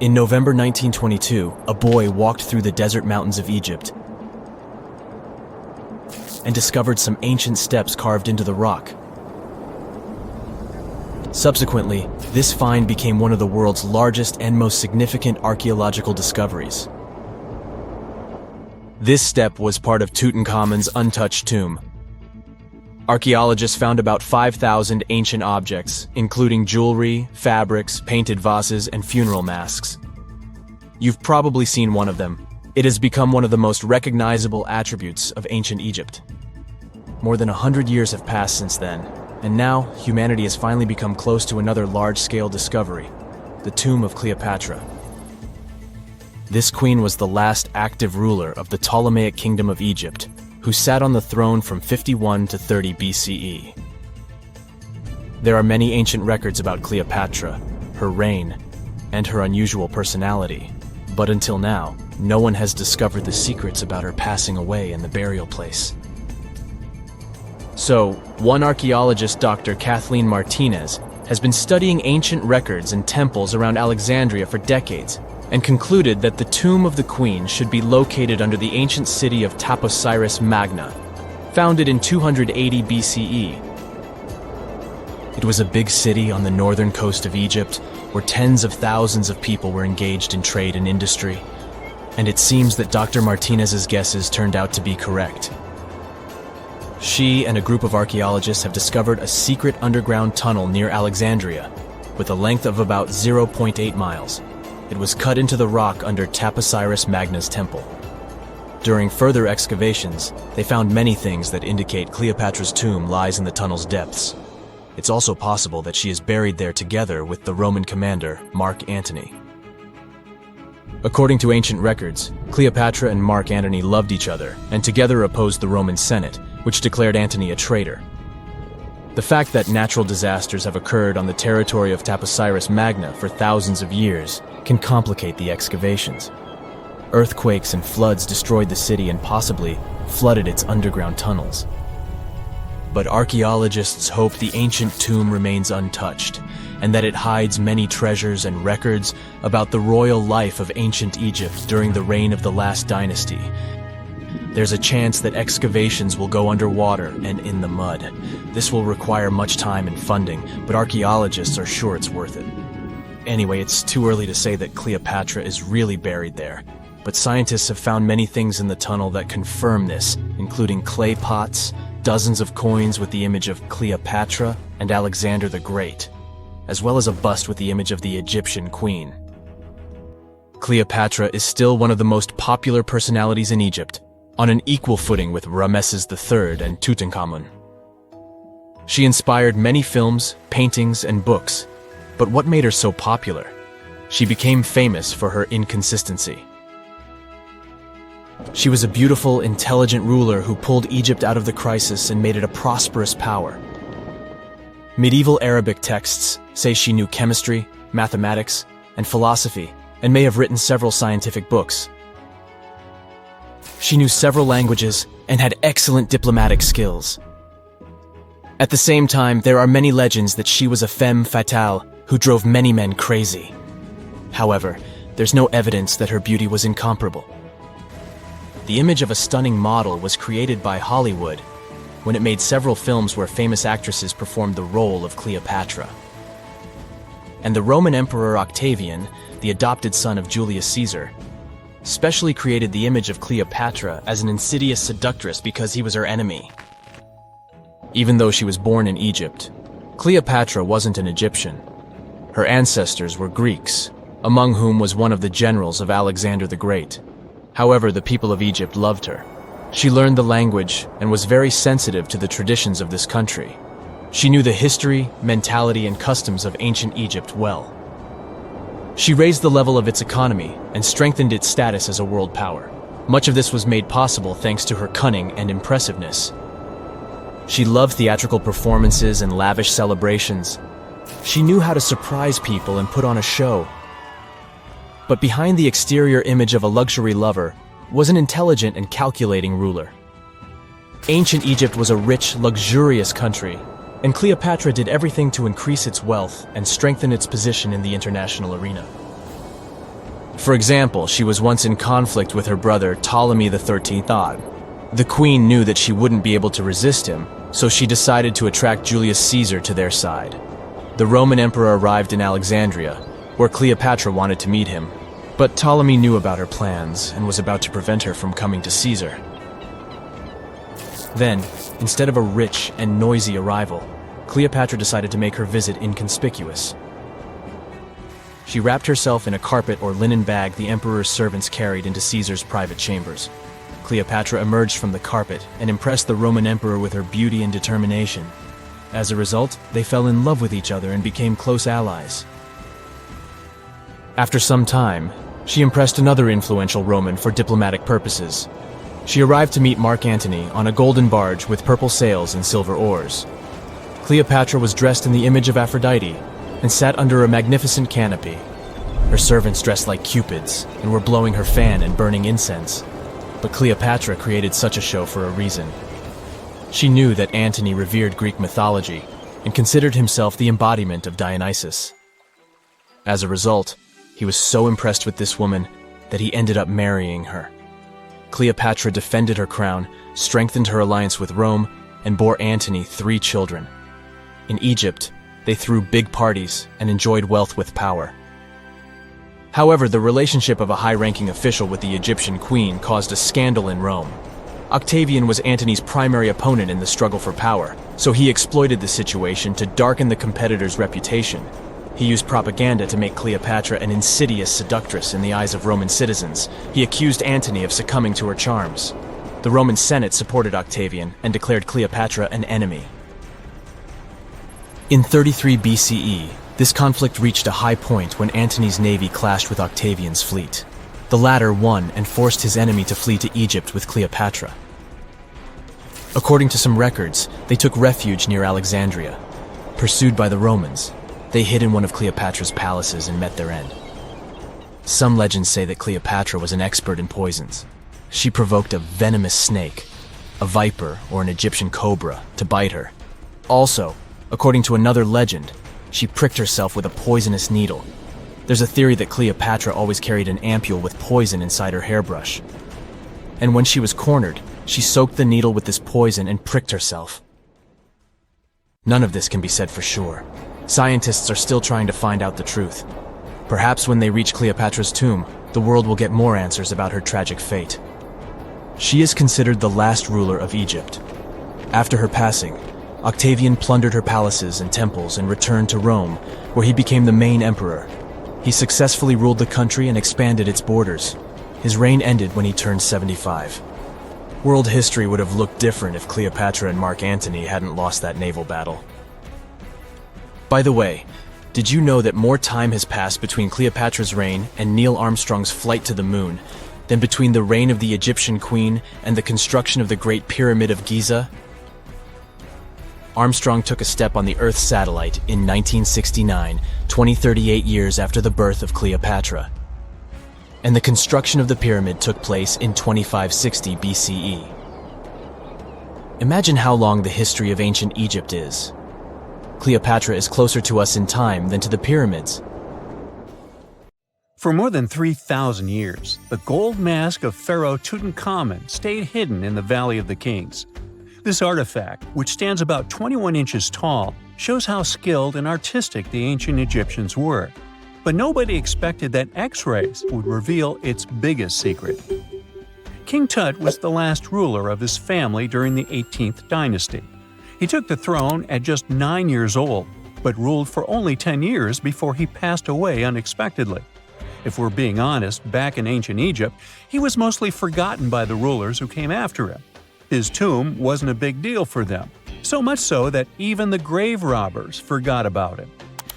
In November 1922, a boy walked through the desert mountains of Egypt and discovered some ancient steps carved into the rock. Subsequently, this find became one of the world's largest and most significant archaeological discoveries. This step was part of Tutankhamun's untouched tomb. Archaeologists found about 5,000 ancient objects, including jewelry, fabrics, painted vases, and funeral masks. You've probably seen one of them. It has become one of the most recognizable attributes of ancient Egypt. More than 100 years have passed since then, and now humanity has finally become close to another large-scale discovery, the tomb of Cleopatra. This queen was the last active ruler of the Ptolemaic Kingdom of Egypt, who sat on the throne from 51 to 30 BCE. There are many ancient records about Cleopatra, her reign, and her unusual personality, but until now, no one has discovered the secrets about her passing away in the burial place. So, one archaeologist, Dr. Kathleen Martinez, has been studying ancient records and temples around Alexandria for decades, and concluded that the tomb of the queen should be located under the ancient city of Taposiris Magna, founded in 280 BCE. It was a big city on the northern coast of Egypt, where tens of thousands of people were engaged in trade and industry, and it seems that Dr. Martinez's guesses turned out to be correct. She and a group of archaeologists have discovered a secret underground tunnel near Alexandria, with a length of about 0.8 miles. It was cut into the rock under Taposiris Magna's temple. During further excavations, they found many things that indicate Cleopatra's tomb lies in the tunnel's depths. It's also possible that she is buried there together with the Roman commander, Mark Antony. According to ancient records, Cleopatra and Mark Antony loved each other and together opposed the Roman Senate, which declared Antony a traitor. The fact that natural disasters have occurred on the territory of Taposiris Magna for thousands of years can complicate the excavations. Earthquakes and floods destroyed the city and possibly flooded its underground tunnels. But archaeologists hope the ancient tomb remains untouched, and that it hides many treasures and records about the royal life of ancient Egypt during the reign of the last dynasty. There's a chance that excavations will go underwater and in the mud. This will require much time and funding, but archaeologists are sure it's worth it. Anyway, it's too early to say that Cleopatra is really buried there, but scientists have found many things in the tunnel that confirm this, including clay pots, dozens of coins with the image of Cleopatra and Alexander the Great, as well as a bust with the image of the Egyptian queen. Cleopatra is still one of the most popular personalities in Egypt, on an equal footing with Ramesses III and Tutankhamun. She inspired many films, paintings, and books, but what made her so popular? She became famous for her inconsistency. She was a beautiful, intelligent ruler who pulled Egypt out of the crisis and made it a prosperous power. Medieval Arabic texts say she knew chemistry, mathematics, and philosophy, and may have written several scientific books. She knew several languages and had excellent diplomatic skills. At the same time, there are many legends that she was a femme fatale who drove many men crazy. However, there's no evidence that her beauty was incomparable. The image of a stunning model was created by Hollywood when it made several films where famous actresses performed the role of Cleopatra. And the Roman Emperor Octavian, the adopted son of Julius Caesar, specially created the image of Cleopatra as an insidious seductress because he was her enemy. Even though she was born in Egypt, Cleopatra wasn't an Egyptian. Her ancestors were Greeks, among whom was one of the generals of Alexander the Great. However, the people of Egypt loved her. She learned the language and was very sensitive to the traditions of this country. She knew the history, mentality, and customs of ancient Egypt well. She raised the level of its economy and strengthened its status as a world power. Much of this was made possible thanks to her cunning and impressiveness. She loved theatrical performances and lavish celebrations. She knew how to surprise people and put on a show. But behind the exterior image of a luxury lover was an intelligent and calculating ruler. Ancient Egypt was a rich, luxurious country, and Cleopatra did everything to increase its wealth and strengthen its position in the international arena. For example, she was once in conflict with her brother Ptolemy XIII Odd. The queen knew that she wouldn't be able to resist him, so she decided to attract Julius Caesar to their side. The Roman emperor arrived in Alexandria, where Cleopatra wanted to meet him, but Ptolemy knew about her plans and was about to prevent her from coming to Caesar. Then, instead of a rich and noisy arrival, Cleopatra decided to make her visit inconspicuous. She wrapped herself in a carpet or linen bag the emperor's servants carried into Caesar's private chambers. Cleopatra emerged from the carpet and impressed the Roman emperor with her beauty and determination. As a result, they fell in love with each other and became close allies. After some time, she impressed another influential Roman for diplomatic purposes. She arrived to meet Mark Antony on a golden barge with purple sails and silver oars. Cleopatra was dressed in the image of Aphrodite and sat under a magnificent canopy. Her servants dressed like cupids and were blowing her fan and burning incense. But Cleopatra created such a show for a reason. She knew that Antony revered Greek mythology and considered himself the embodiment of Dionysus. As a result, he was so impressed with this woman that he ended up marrying her. Cleopatra defended her crown, strengthened her alliance with Rome, and bore Antony 3 children. In Egypt, they threw big parties and enjoyed wealth with power. However, the relationship of a high-ranking official with the Egyptian queen caused a scandal in Rome. Octavian was Antony's primary opponent in the struggle for power, so he exploited the situation to darken the competitor's reputation. He used propaganda to make Cleopatra an insidious seductress in the eyes of Roman citizens. He accused Antony of succumbing to her charms. The Roman Senate supported Octavian and declared Cleopatra an enemy. In 33 BCE, this conflict reached a high point when Antony's navy clashed with Octavian's fleet. The latter won and forced his enemy to flee to Egypt with Cleopatra. According to some records, they took refuge near Alexandria. Pursued by the Romans, they hid in one of Cleopatra's palaces and met their end. Some legends say that Cleopatra was an expert in poisons. She provoked a venomous snake, a viper or an Egyptian cobra, to bite her. Also, according to another legend, she pricked herself with a poisonous needle. There's a theory that Cleopatra always carried an ampule with poison inside her hairbrush. And when she was cornered, she soaked the needle with this poison and pricked herself. None of this can be said for sure. Scientists are still trying to find out the truth. Perhaps when they reach Cleopatra's tomb, the world will get more answers about her tragic fate. She is considered the last ruler of Egypt. After her passing, Octavian plundered her palaces and temples and returned to Rome, where he became the main emperor. He successfully ruled the country and expanded its borders. His reign ended when he turned 75. World history would have looked different if Cleopatra and Mark Antony hadn't lost that naval battle. By the way, did you know that more time has passed between Cleopatra's reign and Neil Armstrong's flight to the moon than between the reign of the Egyptian queen and the construction of the Great Pyramid of Giza? Armstrong took a step on the Earth satellite in 1969, 38 years after the birth of Cleopatra. And the construction of the pyramid took place in 2560 BCE. Imagine how long the history of ancient Egypt is. Cleopatra is closer to us in time than to the pyramids. For more than 3,000 years, the gold mask of Pharaoh Tutankhamun stayed hidden in the Valley of the Kings. This artifact, which stands about 21 inches tall, shows how skilled and artistic the ancient Egyptians were. But nobody expected that X-rays would reveal its biggest secret. King Tut was the last ruler of his family during the 18th dynasty. He took the throne at just 9 years old, but ruled for only 10 years before he passed away unexpectedly. If we're being honest, back in ancient Egypt, he was mostly forgotten by the rulers who came after him. His tomb wasn't a big deal for them, so much so that even the grave robbers forgot about him.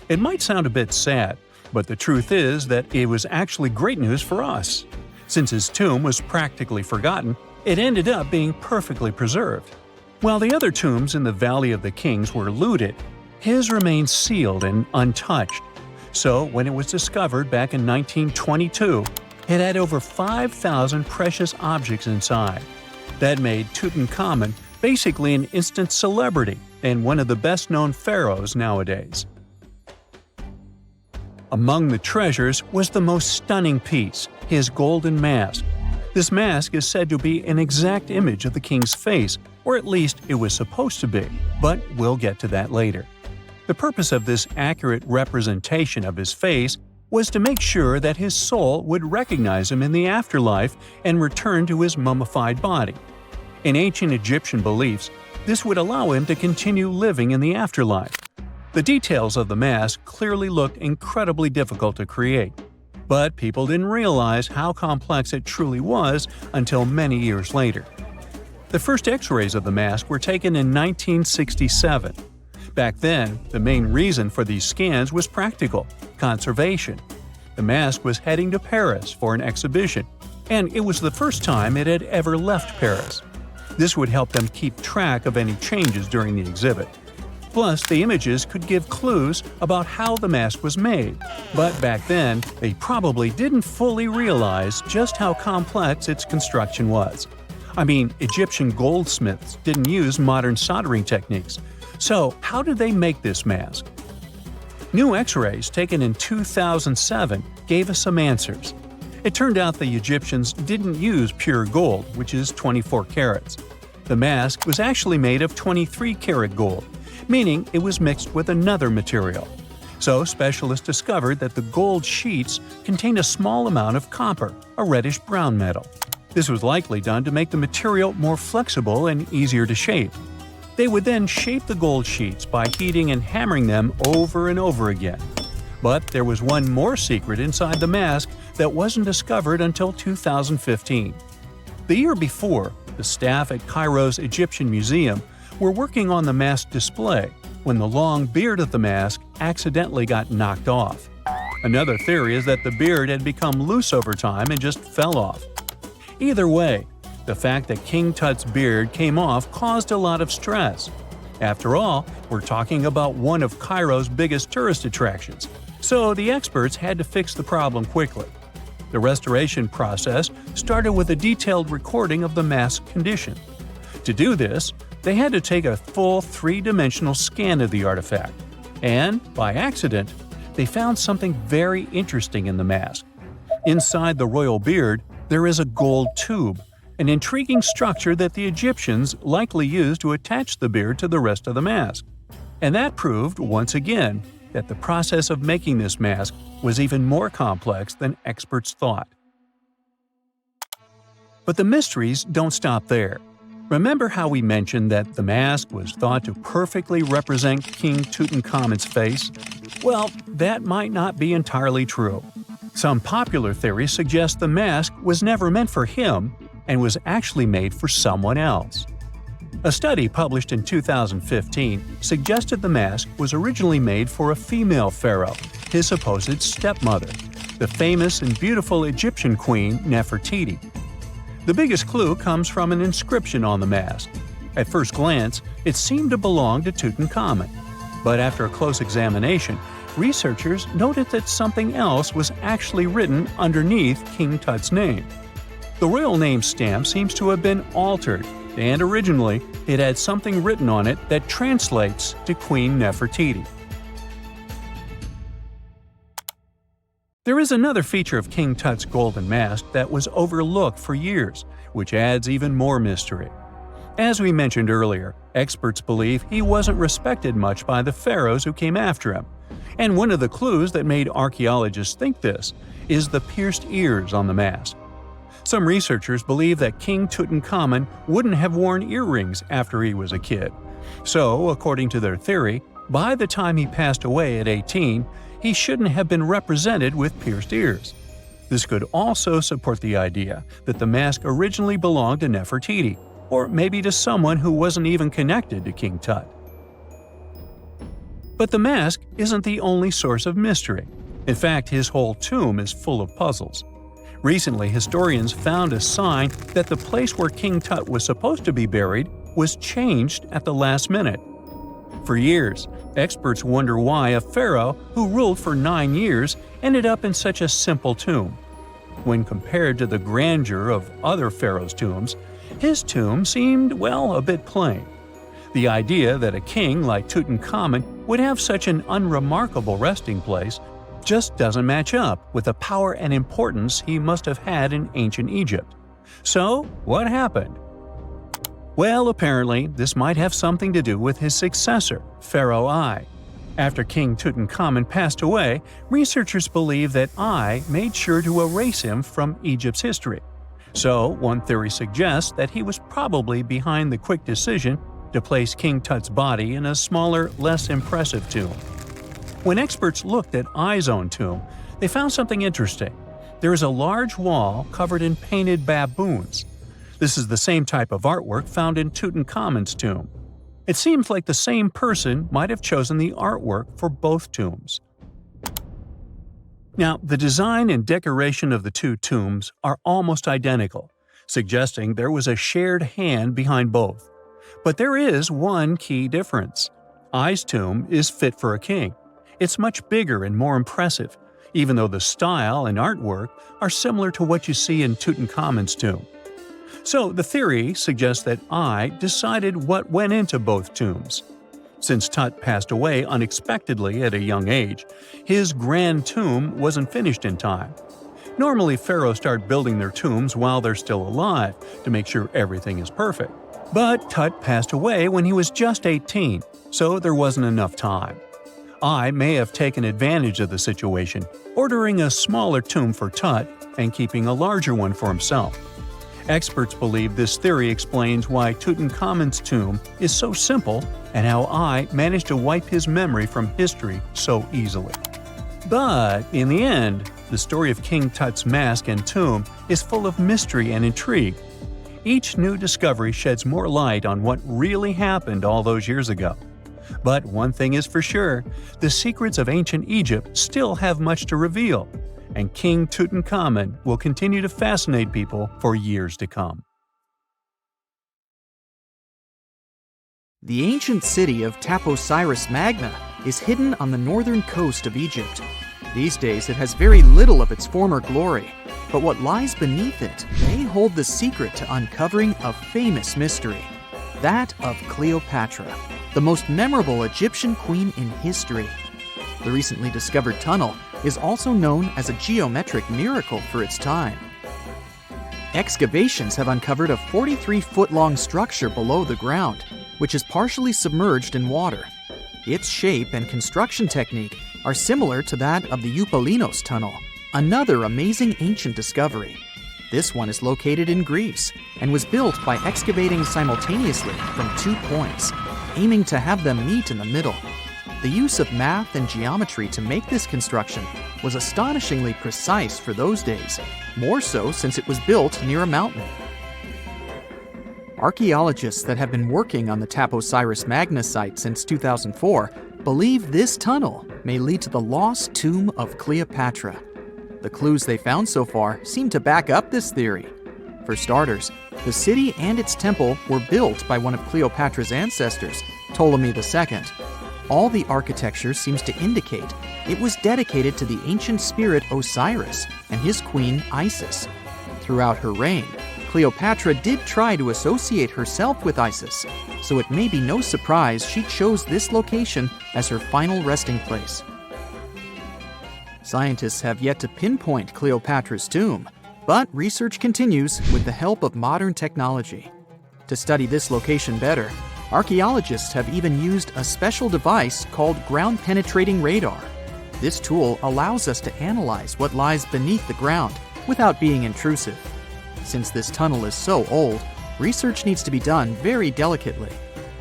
It might sound a bit sad, but the truth is that it was actually great news for us. Since his tomb was practically forgotten, it ended up being perfectly preserved. While the other tombs in the Valley of the Kings were looted, his remained sealed and untouched. So when it was discovered back in 1922, it had over 5,000 precious objects inside. That made Tutankhamun basically an instant celebrity and one of the best-known pharaohs nowadays. Among the treasures was the most stunning piece, his golden mask. This mask is said to be an exact image of the king's face, or at least it was supposed to be, but we'll get to that later. The purpose of this accurate representation of his face was to make sure that his soul would recognize him in the afterlife and return to his mummified body. In ancient Egyptian beliefs, this would allow him to continue living in the afterlife. The details of the mask clearly looked incredibly difficult to create, but people didn't realize how complex it truly was until many years later. The first X-rays of the mask were taken in 1967. Back then, the main reason for these scans was practical – conservation. The mask was heading to Paris for an exhibition, and it was the first time it had ever left Paris. This would help them keep track of any changes during the exhibit. Plus, the images could give clues about how the mask was made, but back then, they probably didn't fully realize just how complex its construction was. I mean, Egyptian goldsmiths didn't use modern soldering techniques. So, how did they make this mask? New X-rays taken in 2007 gave us some answers. It turned out the Egyptians didn't use pure gold, which is 24 carats. The mask was actually made of 23-karat gold, meaning it was mixed with another material. So specialists discovered that the gold sheets contained a small amount of copper, a reddish-brown metal. This was likely done to make the material more flexible and easier to shape. They would then shape the gold sheets by heating and hammering them over and over again. But there was one more secret inside the mask that wasn't discovered until 2015. The year before, the staff at Cairo's Egyptian Museum were working on the mask display when the long beard of the mask accidentally got knocked off. Another theory is that the beard had become loose over time and just fell off. Either way, the fact that King Tut's beard came off caused a lot of stress. After all, we're talking about one of Cairo's biggest tourist attractions, so the experts had to fix the problem quickly. The restoration process started with a detailed recording of the mask's condition. To do this, they had to take a full three-dimensional scan of the artifact. And, by accident, they found something very interesting in the mask. Inside the royal beard, there is a gold tube, an intriguing structure that the Egyptians likely used to attach the beard to the rest of the mask. And that proved, once again, that the process of making this mask was even more complex than experts thought. But the mysteries don't stop there. Remember how we mentioned that the mask was thought to perfectly represent King Tutankhamun's face? Well, that might not be entirely true. Some popular theories suggest the mask was never meant for him and was actually made for someone else. A study published in 2015 suggested the mask was originally made for a female pharaoh, his supposed stepmother, the famous and beautiful Egyptian queen Nefertiti. The biggest clue comes from an inscription on the mask. At first glance, it seemed to belong to Tutankhamun, but after a close examination, researchers noted that something else was actually written underneath King Tut's name. The royal name stamp seems to have been altered, and originally it had something written on it that translates to Queen Nefertiti. There is another feature of King Tut's golden mask that was overlooked for years, which adds even more mystery. As we mentioned earlier, experts believe he wasn't respected much by the pharaohs who came after him. And one of the clues that made archaeologists think this is the pierced ears on the mask. Some researchers believe that King Tutankhamun wouldn't have worn earrings after he was a kid. So, according to their theory, by the time he passed away at 18, he shouldn't have been represented with pierced ears. This could also support the idea that the mask originally belonged to Nefertiti, or maybe to someone who wasn't even connected to King Tut. But the mask isn't the only source of mystery. In fact, his whole tomb is full of puzzles. Recently, historians found a sign that the place where King Tut was supposed to be buried was changed at the last minute. For years, experts wonder why a pharaoh who ruled for 9 years ended up in such a simple tomb. When compared to the grandeur of other pharaohs' tombs, his tomb seemed, well, a bit plain. The idea that a king like Tutankhamun would have such an unremarkable resting place just doesn't match up with the power and importance he must have had in ancient Egypt. So, what happened? Well, apparently, this might have something to do with his successor, Pharaoh I. After King Tutankhamun passed away, researchers believe that I made sure to erase him from Egypt's history. So, one theory suggests that he was probably behind the quick decision to place King Tut's body in a smaller, less impressive tomb. When experts looked at I's own tomb, they found something interesting. There is a large wall covered in painted baboons. This is the same type of artwork found in Tutankhamun's tomb. It seems like the same person might have chosen the artwork for both tombs. Now, the design and decoration of the two tombs are almost identical, suggesting there was a shared hand behind both. But there is one key difference. I's tomb is fit for a king. It's much bigger and more impressive, even though the style and artwork are similar to what you see in Tutankhamun's tomb. So the theory suggests that I decided what went into both tombs. Since Tut passed away unexpectedly at a young age, his grand tomb wasn't finished in time. Normally, pharaohs start building their tombs while they're still alive to make sure everything is perfect. But Tut passed away when he was just 18, so there wasn't enough time. I may have taken advantage of the situation, ordering a smaller tomb for Tut and keeping a larger one for himself. Experts believe this theory explains why Tutankhamun's tomb is so simple and how I managed to wipe his memory from history so easily. But in the end, the story of King Tut's mask and tomb is full of mystery and intrigue. Each new discovery sheds more light on what really happened all those years ago. But one thing is for sure, the secrets of ancient Egypt still have much to reveal, and King Tutankhamun will continue to fascinate people for years to come. The ancient city of Taposiris Magna is hidden on the northern coast of Egypt. These days it has very little of its former glory, but what lies beneath it may hold the secret to uncovering a famous mystery, that of Cleopatra, the most memorable Egyptian queen in history. The recently discovered tunnel is also known as a geometric miracle for its time. Excavations have uncovered a 43-foot-long structure below the ground, which is partially submerged in water. Its shape and construction technique are similar to that of the Eupalinos tunnel, another amazing ancient discovery. This one is located in Greece and was built by excavating simultaneously from 2 points, aiming to have them meet in the middle. The use of math and geometry to make this construction was astonishingly precise for those days, more so since it was built near a mountain. Archaeologists that have been working on the Taposiris Magna site since 2004 believe this tunnel may lead to the lost tomb of Cleopatra. The clues they found so far seem to back up this theory. For starters, the city and its temple were built by one of Cleopatra's ancestors, Ptolemy II. All the architecture seems to indicate it was dedicated to the ancient spirit Osiris and his queen Isis. Throughout her reign, Cleopatra did try to associate herself with Isis, so it may be no surprise she chose this location as her final resting place. Scientists have yet to pinpoint Cleopatra's tomb, but research continues with the help of modern technology. To study this location better, archaeologists have even used a special device called ground-penetrating radar. This tool allows us to analyze what lies beneath the ground without being intrusive. Since this tunnel is so old, research needs to be done very delicately.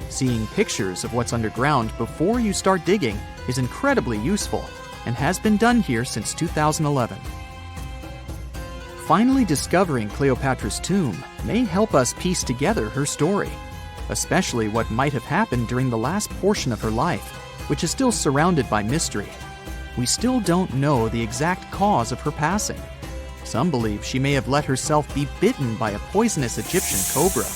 Seeing pictures of what's underground before you start digging is incredibly useful and has been done here since 2011. Finally discovering Cleopatra's tomb may help us piece together her story, especially what might have happened during the last portion of her life, which is still surrounded by mystery. We still don't know the exact cause of her passing. Some believe she may have let herself be bitten by a poisonous Egyptian cobra.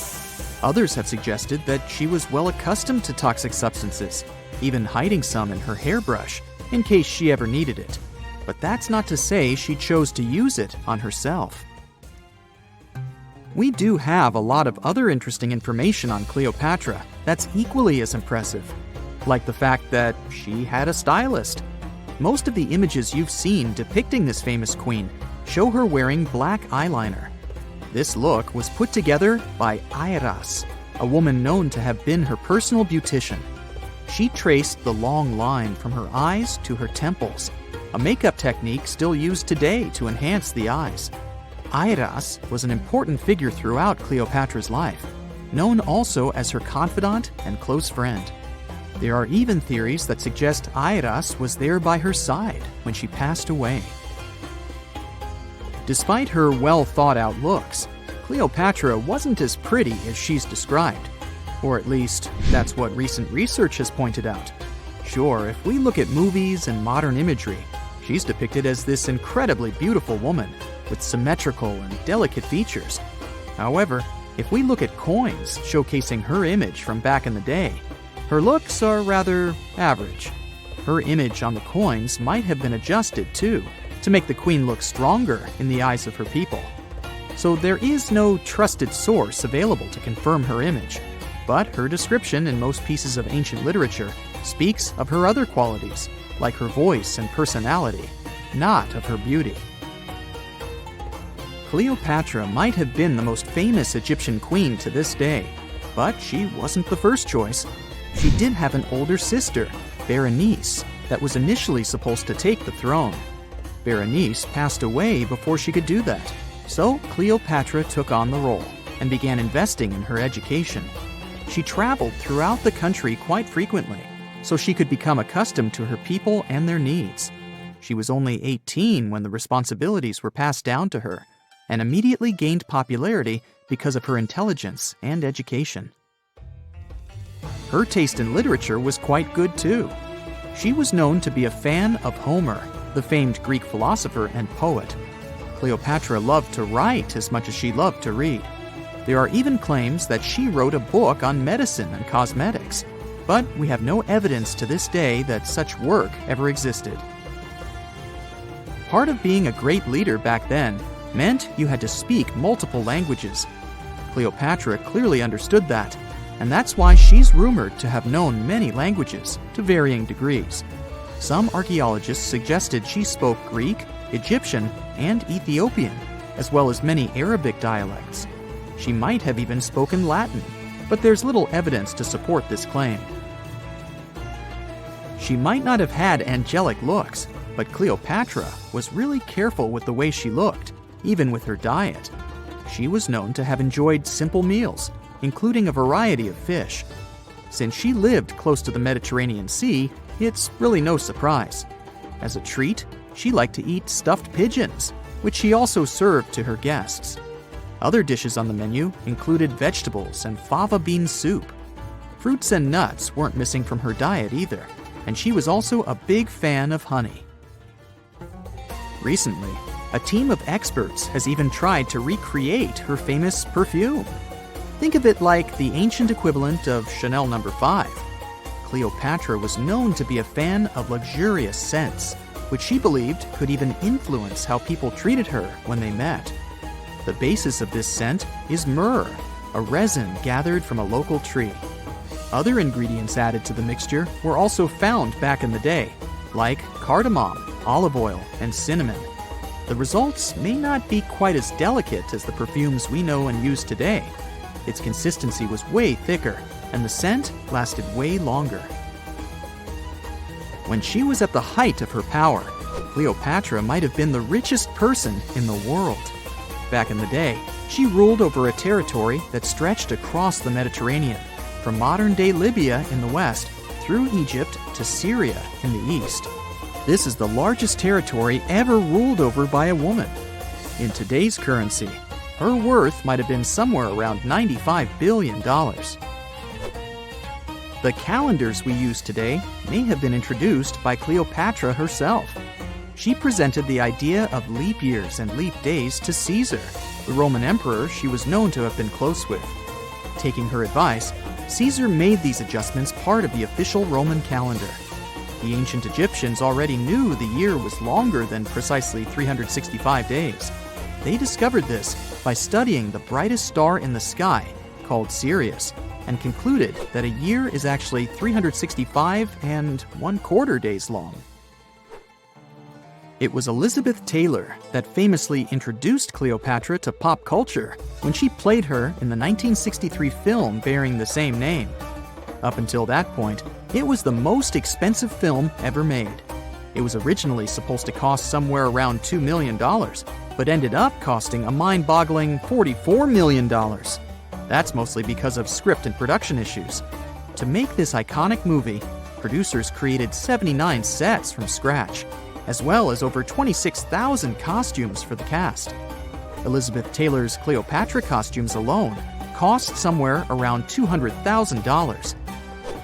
Others have suggested that she was well accustomed to toxic substances, even hiding some in her hairbrush in case she ever needed it. But that's not to say she chose to use it on herself. We do have a lot of other interesting information on Cleopatra that's equally as impressive, like the fact that she had a stylist. Most of the images you've seen depicting this famous queen show her wearing black eyeliner. This look was put together by Airas, a woman known to have been her personal beautician. She traced the long line from her eyes to her temples, a makeup technique still used today to enhance the eyes. Airas was an important figure throughout Cleopatra's life, known also as her confidant and close friend. There are even theories that suggest Airas was there by her side when she passed away. Despite her well-thought-out looks, Cleopatra wasn't as pretty as she's described. Or at least, that's what recent research has pointed out. Sure, if we look at movies and modern imagery, she's depicted as this incredibly beautiful woman with symmetrical and delicate features. However, if we look at coins showcasing her image from back in the day, her looks are rather average. Her image on the coins might have been adjusted, too, to make the queen look stronger in the eyes of her people. So there is no trusted source available to confirm her image, but her description in most pieces of ancient literature speaks of her other qualities, like her voice and personality, not of her beauty. Cleopatra might have been the most famous Egyptian queen to this day, but she wasn't the first choice. She did have an older sister, Berenice, that was initially supposed to take the throne. Berenice passed away before she could do that, so Cleopatra took on the role and began investing in her education. She traveled throughout the country quite frequently, so she could become accustomed to her people and their needs. She was only 18 when the responsibilities were passed down to her, and immediately gained popularity because of her intelligence and education. Her taste in literature was quite good too. She was known to be a fan of Homer, the famed Greek philosopher and poet. Cleopatra loved to write as much as she loved to read. There are even claims that she wrote a book on medicine and cosmetics, but we have no evidence to this day that such work ever existed. Part of being a great leader back then meant you had to speak multiple languages. Cleopatra clearly understood that, and that's why she's rumored to have known many languages to varying degrees. Some archaeologists suggested she spoke Greek, Egyptian, and Ethiopian, as well as many Arabic dialects. She might have even spoken Latin, but there's little evidence to support this claim. She might not have had angelic looks, but Cleopatra was really careful with the way she looked, even with her diet. She was known to have enjoyed simple meals, including a variety of fish. Since she lived close to the Mediterranean Sea, it's really no surprise. As a treat, she liked to eat stuffed pigeons, which she also served to her guests. Other dishes on the menu included vegetables and fava bean soup. Fruits and nuts weren't missing from her diet either, and she was also a big fan of honey. Recently, a team of experts has even tried to recreate her famous perfume. Think of it like the ancient equivalent of Chanel No. 5. Cleopatra was known to be a fan of luxurious scents, which she believed could even influence how people treated her when they met. The basis of this scent is myrrh, a resin gathered from a local tree. Other ingredients added to the mixture were also found back in the day, like cardamom, olive oil, and cinnamon. The results may not be quite as delicate as the perfumes we know and use today. Its consistency was way thicker, and the scent lasted way longer. When she was at the height of her power, Cleopatra might have been the richest person in the world. Back in the day, she ruled over a territory that stretched across the Mediterranean, from modern-day Libya in the west through Egypt to Syria in the east. This is the largest territory ever ruled over by a woman. In today's currency, her worth might have been somewhere around $95 billion. The calendars we use today may have been introduced by Cleopatra herself. She presented the idea of leap years and leap days to Caesar, the Roman emperor she was known to have been close with. Taking her advice, Caesar made these adjustments part of the official Roman calendar. The ancient Egyptians already knew the year was longer than precisely 365 days. They discovered this by studying the brightest star in the sky, called Sirius, and concluded that a year is actually 365 and 1/4 days long. It was Elizabeth Taylor that famously introduced Cleopatra to pop culture when she played her in the 1963 film bearing the same name. Up until that point, it was the most expensive film ever made. It was originally supposed to cost somewhere around $2 million, but ended up costing a mind-boggling $44 million. That's mostly because of script and production issues. To make this iconic movie, producers created 79 sets from scratch, as well as over 26,000 costumes for the cast. Elizabeth Taylor's Cleopatra costumes alone cost somewhere around $200,000.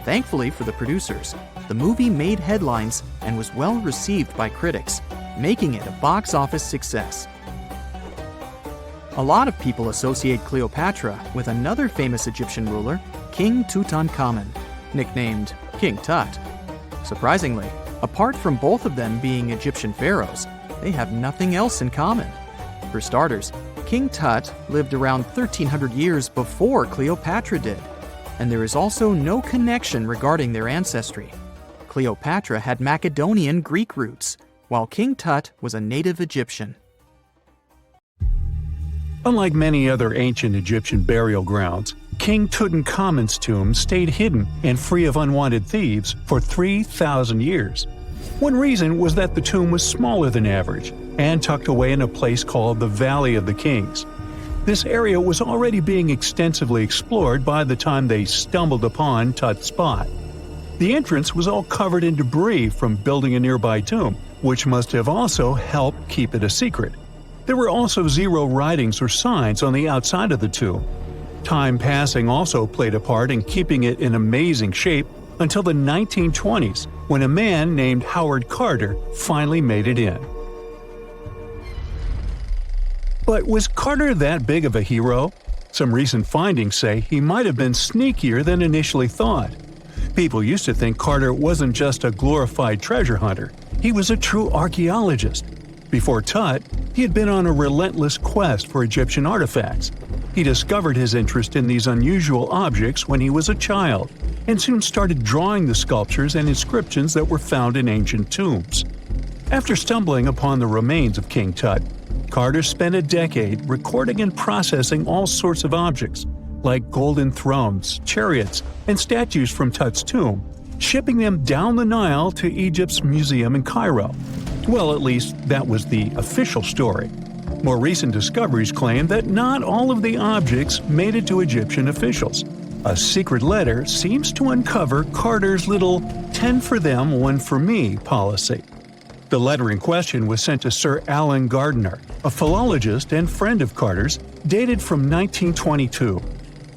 Thankfully for the producers, the movie made headlines and was well received by critics, making it a box office success. A lot of people associate Cleopatra with another famous Egyptian ruler, King Tutankhamun, nicknamed King Tut. Surprisingly, apart from both of them being Egyptian pharaohs, they have nothing else in common. For starters, King Tut lived around 1,300 years before Cleopatra did, and there is also no connection regarding their ancestry. Cleopatra had Macedonian Greek roots, while King Tut was a native Egyptian. Unlike many other ancient Egyptian burial grounds, King Tutankhamun's tomb stayed hidden and free of unwanted thieves for 3,000 years. One reason was that the tomb was smaller than average and tucked away in a place called the Valley of the Kings. This area was already being extensively explored by the time they stumbled upon Tut's spot. The entrance was all covered in debris from building a nearby tomb, which must have also helped keep it a secret. There were also zero writings or signs on the outside of the tomb. Time passing also played a part in keeping it in amazing shape until the 1920s, when a man named Howard Carter finally made it in. But was Carter that big of a hero? Some recent findings say he might have been sneakier than initially thought. People used to think Carter wasn't just a glorified treasure hunter, he was a true archaeologist. Before Tut, he had been on a relentless quest for Egyptian artifacts. He discovered his interest in these unusual objects when he was a child, and soon started drawing the sculptures and inscriptions that were found in ancient tombs. After stumbling upon the remains of King Tut, Carter spent a decade recording and processing all sorts of objects, like golden thrones, chariots, and statues from Tut's tomb, shipping them down the Nile to Egypt's museum in Cairo. Well, at least that was the official story. More recent discoveries claim that not all of the objects made it to Egyptian officials. A secret letter seems to uncover Carter's little 10 for them, 1 for me policy. The letter in question was sent to Sir Alan Gardiner, a philologist and friend of Carter's, dated from 1922.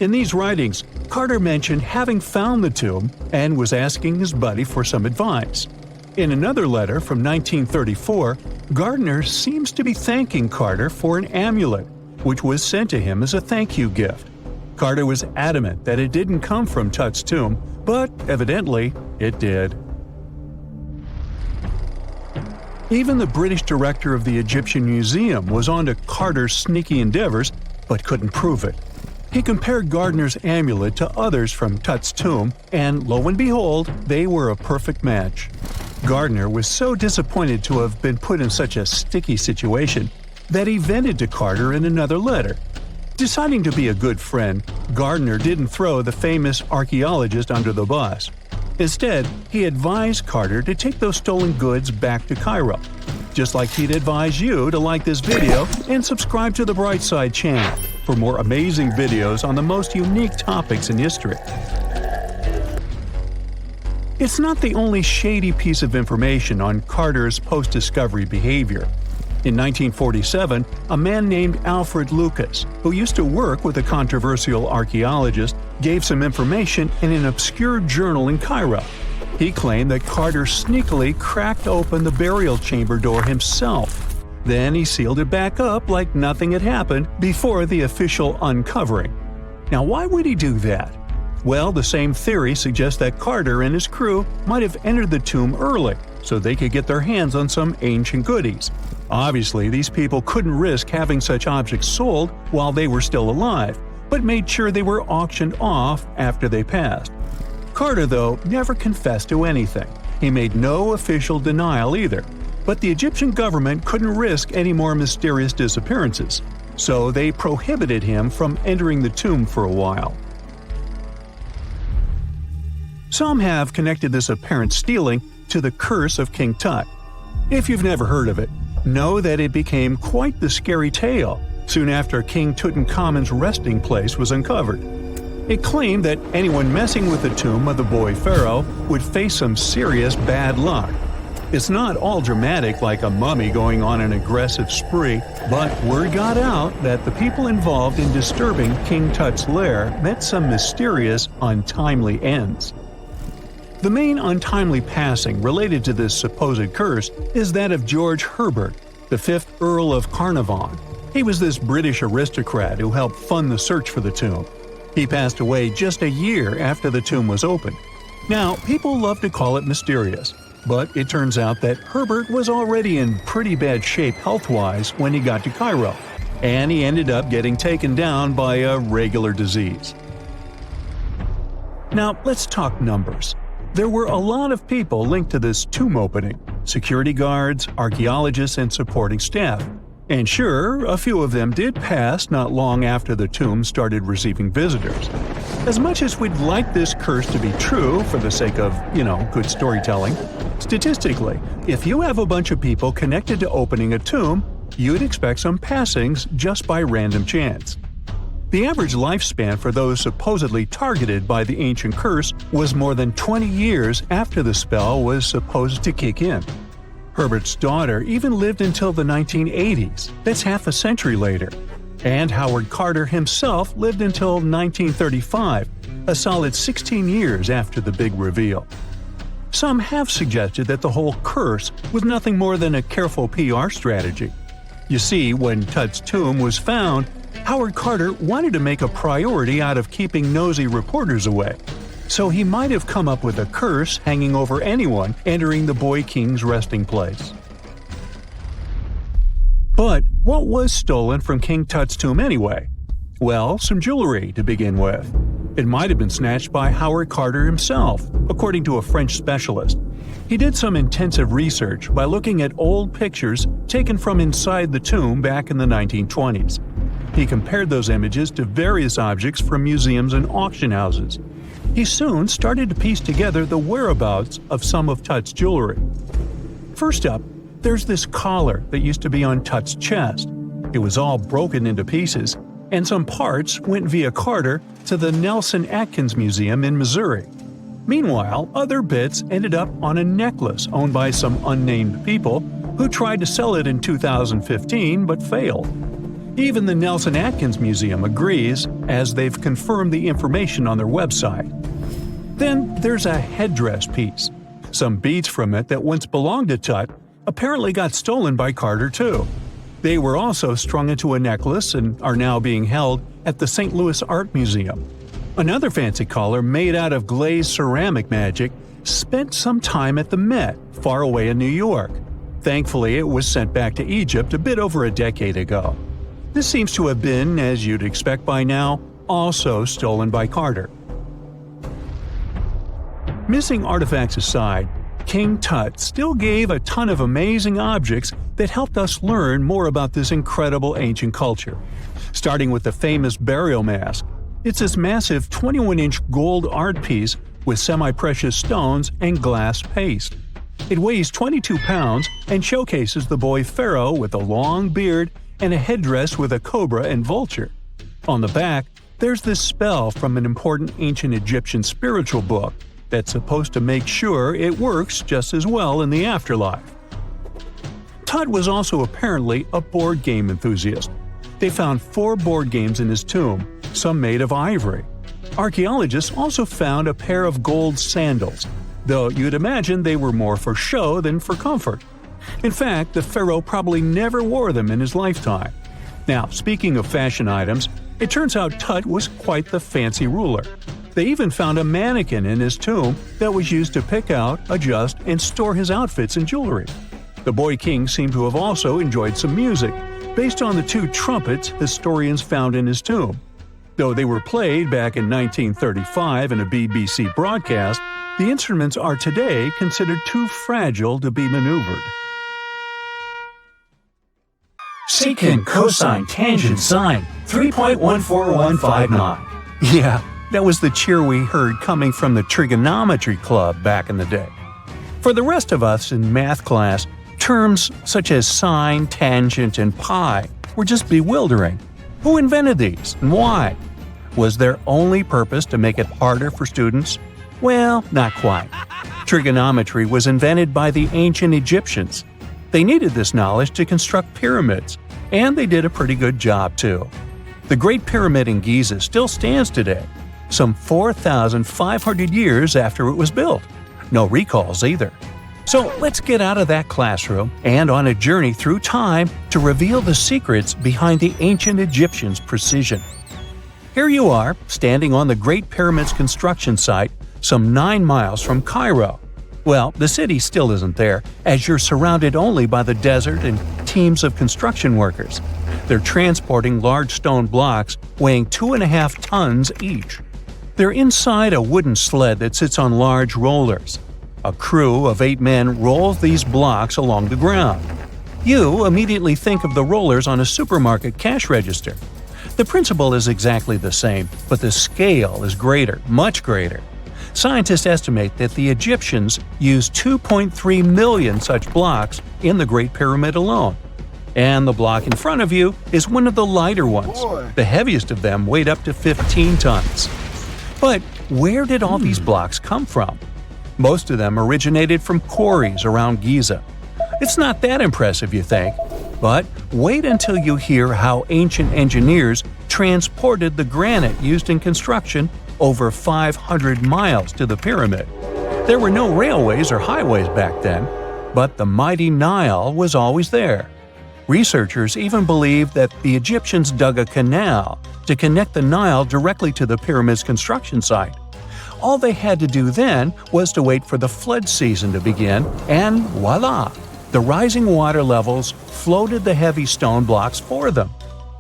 In these writings, Carter mentioned having found the tomb and was asking his buddy for some advice. In another letter from 1934, Gardiner seems to be thanking Carter for an amulet, which was sent to him as a thank you gift. Carter was adamant that it didn't come from Tut's tomb, but evidently it did. Even the British director of the Egyptian Museum was onto Carter's sneaky endeavors, but couldn't prove it. He compared Gardiner's amulet to others from Tut's tomb, and lo and behold, they were a perfect match. Gardiner was so disappointed to have been put in such a sticky situation that he vented to Carter in another letter. Deciding to be a good friend, Gardiner didn't throw the famous archaeologist under the bus. Instead, he advised Carter to take those stolen goods back to Cairo, just like he'd advise you to like this video and subscribe to the Brightside channel for more amazing videos on the most unique topics in history. It's not the only shady piece of information on Carter's post-discovery behavior. In 1947, a man named Alfred Lucas, who used to work with a controversial archaeologist, gave some information in an obscure journal in Cairo. He claimed that Carter sneakily cracked open the burial chamber door himself. Then he sealed it back up like nothing had happened before the official uncovering. Now, why would he do that? Well, the same theory suggests that Carter and his crew might have entered the tomb early so they could get their hands on some ancient goodies. Obviously, these people couldn't risk having such objects sold while they were still alive, but made sure they were auctioned off after they passed. Carter, though, never confessed to anything. He made no official denial either. But the Egyptian government couldn't risk any more mysterious disappearances, so they prohibited him from entering the tomb for a while. Some have connected this apparent stealing to the curse of King Tut. If you've never heard of it, know that it became quite the scary tale soon after King Tutankhamun's resting place was uncovered. It claimed that anyone messing with the tomb of the boy pharaoh would face some serious bad luck. It's not all dramatic like a mummy going on an aggressive spree, but word got out that the people involved in disturbing King Tut's lair met some mysterious, untimely ends. The main untimely passing related to this supposed curse is that of George Herbert, the 5th Earl of Carnarvon. He was this British aristocrat who helped fund the search for the tomb. He passed away just a year after the tomb was opened. Now, people love to call it mysterious, but it turns out that Herbert was already in pretty bad shape health-wise when he got to Cairo, and he ended up getting taken down by a regular disease. Now, let's talk numbers. There were a lot of people linked to this tomb opening – security guards, archaeologists, and supporting staff. And sure, a few of them did pass not long after the tomb started receiving visitors. As much as we'd like this curse to be true for the sake of, good storytelling, statistically, if you have a bunch of people connected to opening a tomb, you'd expect some passings just by random chance. The average lifespan for those supposedly targeted by the ancient curse was more than 20 years after the spell was supposed to kick in. Herbert's daughter even lived until the 1980s, that's half a century later. And Howard Carter himself lived until 1935, a solid 16 years after the big reveal. Some have suggested that the whole curse was nothing more than a careful PR strategy. You see, when Tut's tomb was found, Howard Carter wanted to make a priority out of keeping nosy reporters away. So he might have come up with a curse hanging over anyone entering the boy king's resting place. But what was stolen from King Tut's tomb anyway? Well, some jewelry to begin with. It might have been snatched by Howard Carter himself, according to a French specialist. He did some intensive research by looking at old pictures taken from inside the tomb back in the 1920s. He compared those images to various objects from museums and auction houses. He soon started to piece together the whereabouts of some of Tut's jewelry. First up, there's this collar that used to be on Tut's chest. It was all broken into pieces, and some parts went via Carter to the Nelson Atkins Museum in Missouri. Meanwhile, other bits ended up on a necklace owned by some unnamed people who tried to sell it in 2015 but failed. Even the Nelson Atkins Museum agrees, as they've confirmed the information on their website. Then there's a headdress piece. Some beads from it that once belonged to Tut apparently got stolen by Carter too. They were also strung into a necklace and are now being held at the St. Louis Art Museum. Another fancy collar made out of glazed ceramic magic spent some time at the Met, far away in New York. Thankfully, it was sent back to Egypt a bit over a decade ago. This seems to have been, as you'd expect by now, also stolen by Carter. Missing artifacts aside, King Tut still gave a ton of amazing objects that helped us learn more about this incredible ancient culture. Starting with the famous burial mask. It's this massive 21-inch gold art piece with semi-precious stones and glass paste. It weighs 22 pounds and showcases the boy pharaoh with a long beard and a headdress with a cobra and vulture. On the back, there's this spell from an important ancient Egyptian spiritual book that's supposed to make sure it works just as well in the afterlife. Tut was also apparently a board game enthusiast. They found 4 board games in his tomb, some made of ivory. Archaeologists also found a pair of gold sandals, though you'd imagine they were more for show than for comfort. In fact, the pharaoh probably never wore them in his lifetime. Now, speaking of fashion items, it turns out Tut was quite the fancy ruler. They even found a mannequin in his tomb that was used to pick out, adjust, and store his outfits and jewelry. The boy king seemed to have also enjoyed some music, based on the 2 trumpets historians found in his tomb. Though they were played back in 1935 in a BBC broadcast, the instruments are today considered too fragile to be maneuvered. secant, cosine, tangent, sine, 3.14159. Yeah, that was the cheer we heard coming from the trigonometry club back in the day. For the rest of us in math class, terms such as sine, tangent, and pi were just bewildering. Who invented these and why? Was their only purpose to make it harder for students? Well, not quite. Trigonometry was invented by the ancient Egyptians. They needed this knowledge to construct pyramids, and they did a pretty good job too. The Great Pyramid in Giza still stands today, some 4,500 years after it was built. No recalls either. So let's get out of that classroom and on a journey through time to reveal the secrets behind the ancient Egyptians' precision. Here you are, standing on the Great Pyramid's construction site, some 9 miles from Cairo. Well, the city still isn't there, as you're surrounded only by the desert and teams of construction workers. They're transporting large stone blocks weighing 2.5 tons each. They're inside a wooden sled that sits on large rollers. A crew of 8 men rolls these blocks along the ground. You immediately think of the rollers on a supermarket cash register. The principle is exactly the same, but the scale is greater, much greater. Scientists estimate that the Egyptians used 2.3 million such blocks in the Great Pyramid alone. And the block in front of you is one of the lighter ones. The heaviest of them weighed up to 15 tons. But where did all these blocks come from? Most of them originated from quarries around Giza. It's not that impressive, you think, but wait until you hear how ancient engineers transported the granite used in construction over 500 miles to the pyramid. There were no railways or highways back then, but the mighty Nile was always there. Researchers even believe that the Egyptians dug a canal to connect the Nile directly to the pyramid's construction site. All they had to do then was to wait for the flood season to begin, and voila! The rising water levels floated the heavy stone blocks for them.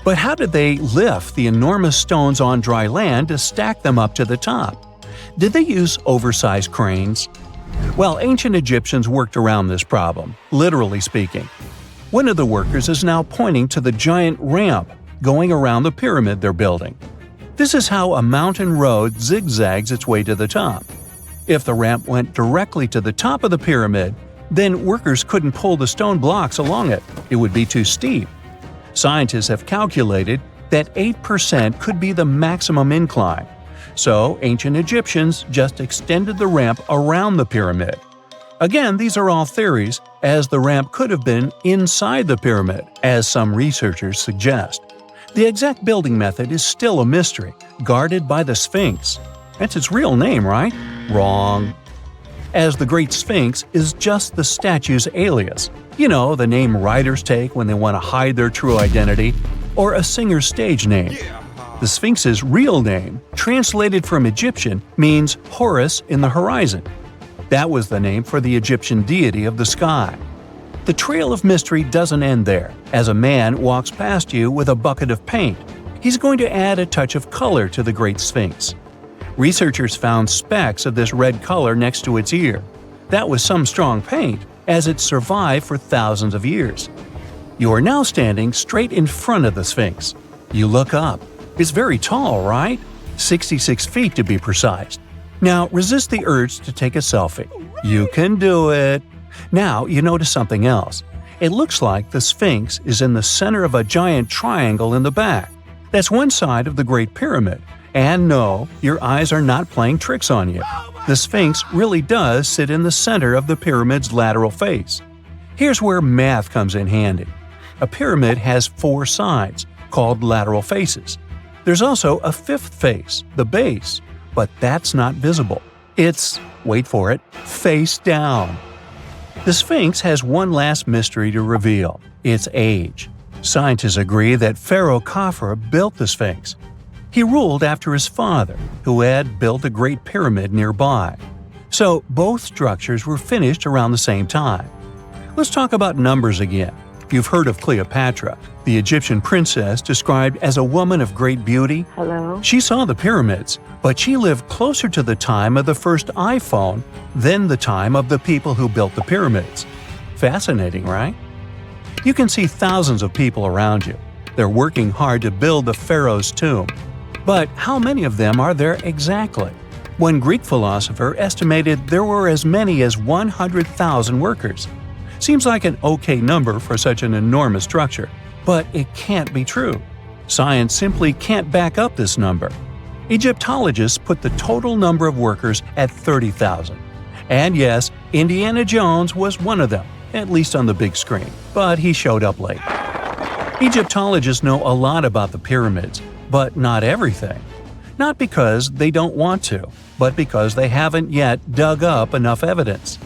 But how did they lift the enormous stones on dry land to stack them up to the top? Did they use oversized cranes? Well, ancient Egyptians worked around this problem, literally speaking. One of the workers is now pointing to the giant ramp going around the pyramid they're building. This is how a mountain road zigzags its way to the top. If the ramp went directly to the top of the pyramid, then workers couldn't pull the stone blocks along it. It would be too steep. Scientists have calculated that 8% could be the maximum incline. So ancient Egyptians just extended the ramp around the pyramid. Again, these are all theories, as the ramp could have been inside the pyramid, as some researchers suggest. The exact building method is still a mystery, guarded by the Sphinx. That's its real name, right? Wrong. As the Great Sphinx is just the statue's alias. You know, the name writers take when they want to hide their true identity, or a singer's stage name. The Sphinx's real name, translated from Egyptian, means Horus in the horizon. That was the name for the Egyptian deity of the sky. The trail of mystery doesn't end there. As a man walks past you with a bucket of paint, he's going to add a touch of color to the Great Sphinx. Researchers found specks of this red color next to its ear. That was some strong paint, as it survived for thousands of years. You are now standing straight in front of the Sphinx. You look up. It's very tall, right? 66 feet to be precise. Now resist the urge to take a selfie. You can do it. Now you notice something else. It looks like the Sphinx is in the center of a giant triangle in the back. That's one side of the Great Pyramid. And no, your eyes are not playing tricks on you. The Sphinx really does sit in the center of the pyramid's lateral face. Here's where math comes in handy. A pyramid has 4 sides, called lateral faces. There's also a 5th face, the base, but that's not visible. It's, wait for it, face down. The Sphinx has one last mystery to reveal: its age. Scientists agree that Pharaoh Khafre built the Sphinx. He ruled after his father, who had built a great pyramid nearby. So both structures were finished around the same time. Let's talk about numbers again. You've heard of Cleopatra, the Egyptian princess described as a woman of great beauty. Hello? She saw the pyramids, but she lived closer to the time of the first iPhone than the time of the people who built the pyramids. Fascinating, right? You can see thousands of people around you. They're working hard to build the pharaoh's tomb. But how many of them are there exactly? One Greek philosopher estimated there were as many as 100,000 workers. Seems like an okay number for such an enormous structure, but it can't be true. Science simply can't back up this number. Egyptologists put the total number of workers at 30,000. And yes, Indiana Jones was one of them, at least on the big screen, but he showed up late. Egyptologists know a lot about the pyramids, but not everything. Not because they don't want to, but because they haven't yet dug up enough evidence.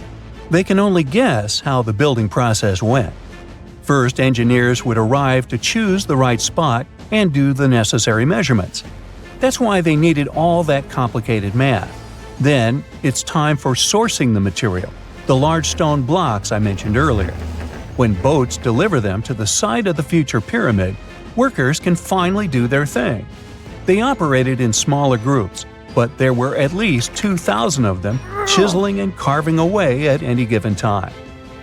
They can only guess how the building process went. First, engineers would arrive to choose the right spot and do the necessary measurements. That's why they needed all that complicated math. Then, it's time for sourcing the material, the large stone blocks I mentioned earlier. When boats deliver them to the site of the future pyramid, workers can finally do their thing. They operated in smaller groups, but there were at least 2,000 of them chiseling and carving away at any given time.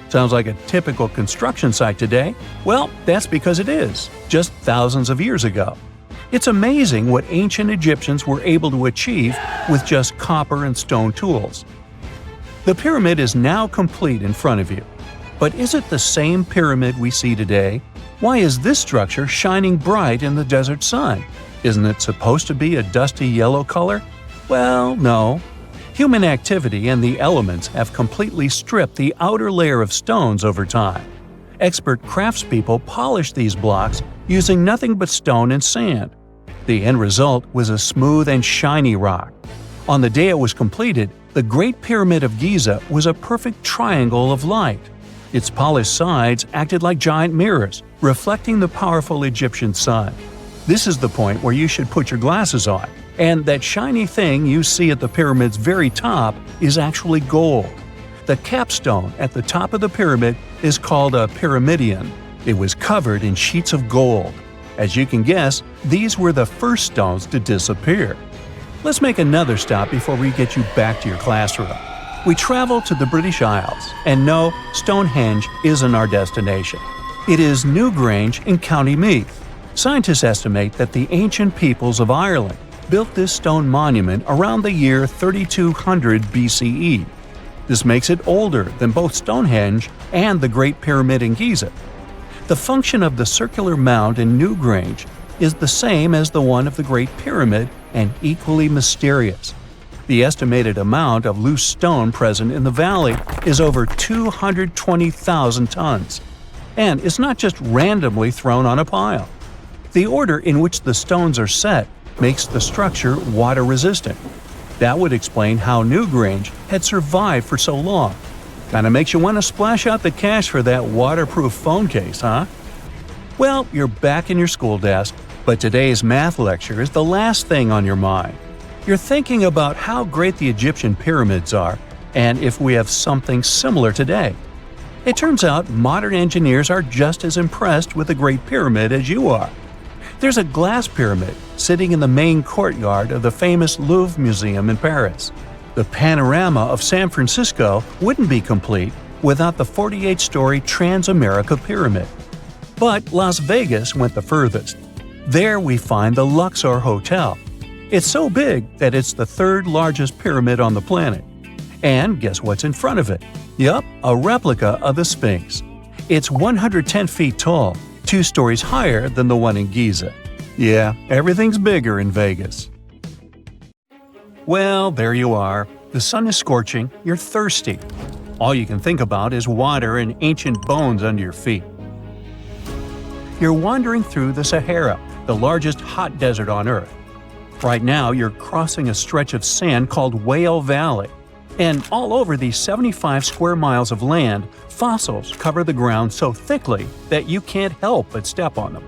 Sounds like a typical construction site today? Well, that's because it is, just thousands of years ago. It's amazing what ancient Egyptians were able to achieve with just copper and stone tools. The pyramid is now complete in front of you. But is it the same pyramid we see today? Why is this structure shining bright in the desert sun? Isn't it supposed to be a dusty yellow color? Well, no. Human activity and the elements have completely stripped the outer layer of stones over time. Expert craftspeople polished these blocks using nothing but stone and sand. The end result was a smooth and shiny rock. On the day it was completed, the Great Pyramid of Giza was a perfect triangle of light. Its polished sides acted like giant mirrors, reflecting the powerful Egyptian sun. This is the point where you should put your glasses on, and that shiny thing you see at the pyramid's very top is actually gold. The capstone at the top of the pyramid is called a pyramidion. It was covered in sheets of gold. As you can guess, these were the first stones to disappear. Let's make another stop before we get you back to your classroom. We travel to the British Isles, and no, Stonehenge isn't our destination. It is Newgrange in County Meath. Scientists estimate that the ancient peoples of Ireland built this stone monument around the year 3200 BCE. This makes it older than both Stonehenge and the Great Pyramid in Giza. The function of the circular mound in Newgrange is the same as the one of the Great Pyramid and equally mysterious. The estimated amount of loose stone present in the valley is over 220,000 tons. And it's not just randomly thrown on a pile. The order in which the stones are set makes the structure water-resistant. That would explain how Newgrange had survived for so long. Kinda makes you want to splash out the cash for that waterproof phone case, huh? Well, you're back in your school desk, but today's math lecture is the last thing on your mind. You're thinking about how great the Egyptian pyramids are, and if we have something similar today. It turns out modern engineers are just as impressed with the Great Pyramid as you are. There's a glass pyramid sitting in the main courtyard of the famous Louvre Museum in Paris. The panorama of San Francisco wouldn't be complete without the 48-story Transamerica Pyramid. But Las Vegas went the furthest. There we find the Luxor Hotel. It's so big that it's the third largest pyramid on the planet. And guess what's in front of it? Yup, a replica of the Sphinx. It's 110 feet tall, 2 stories higher than the one in Giza. Yeah, everything's bigger in Vegas. Well, there you are. The sun is scorching, you're thirsty. All you can think about is water and ancient bones under your feet. You're wandering through the Sahara, the largest hot desert on Earth. Right now, you're crossing a stretch of sand called Whale Valley. And all over these 75 square miles of land, fossils cover the ground so thickly that you can't help but step on them.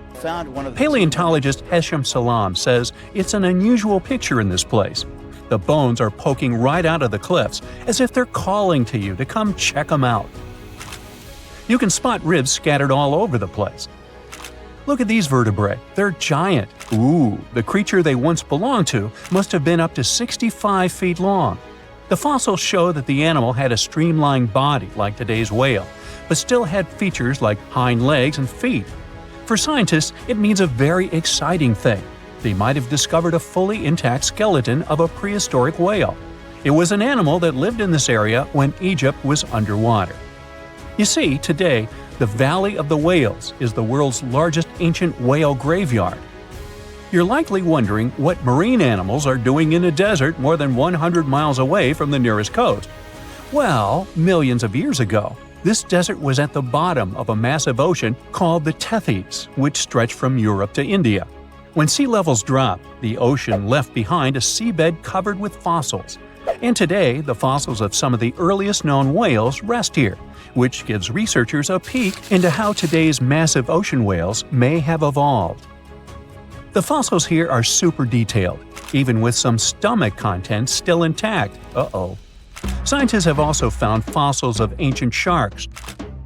Paleontologist Hesham Salam says it's an unusual picture in this place. The bones are poking right out of the cliffs, as if they're calling to you to come check them out. You can spot ribs scattered all over the place. Look at these vertebrae. They're giant. Ooh, the creature they once belonged to must have been up to 65 feet long. The fossils show that the animal had a streamlined body like today's whale, but still had features like hind legs and feet. For scientists, it means a very exciting thing. They might have discovered a fully intact skeleton of a prehistoric whale. It was an animal that lived in this area when Egypt was underwater. You see, today, the Valley of the Whales is the world's largest ancient whale graveyard. You're likely wondering what marine animals are doing in a desert more than 100 miles away from the nearest coast. Well, millions of years ago, this desert was at the bottom of a massive ocean called the Tethys, which stretched from Europe to India. When sea levels dropped, the ocean left behind a seabed covered with fossils. And today, the fossils of some of the earliest known whales rest here, which gives researchers a peek into how today's massive ocean whales may have evolved. The fossils here are super detailed, even with some stomach contents still intact. Uh-oh. Scientists have also found fossils of ancient sharks,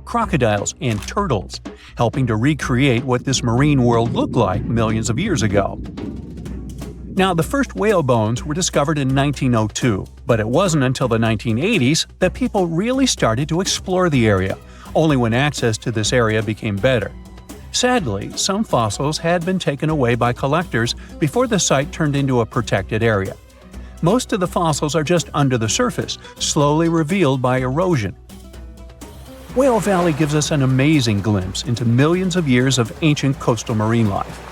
crocodiles, and turtles, helping to recreate what this marine world looked like millions of years ago. Now, the first whale bones were discovered in 1902, but it wasn't until the 1980s that people really started to explore the area, only when access to this area became better. Sadly, some fossils had been taken away by collectors before the site turned into a protected area. Most of the fossils are just under the surface, slowly revealed by erosion. Whale Valley gives us an amazing glimpse into millions of years of ancient coastal marine life.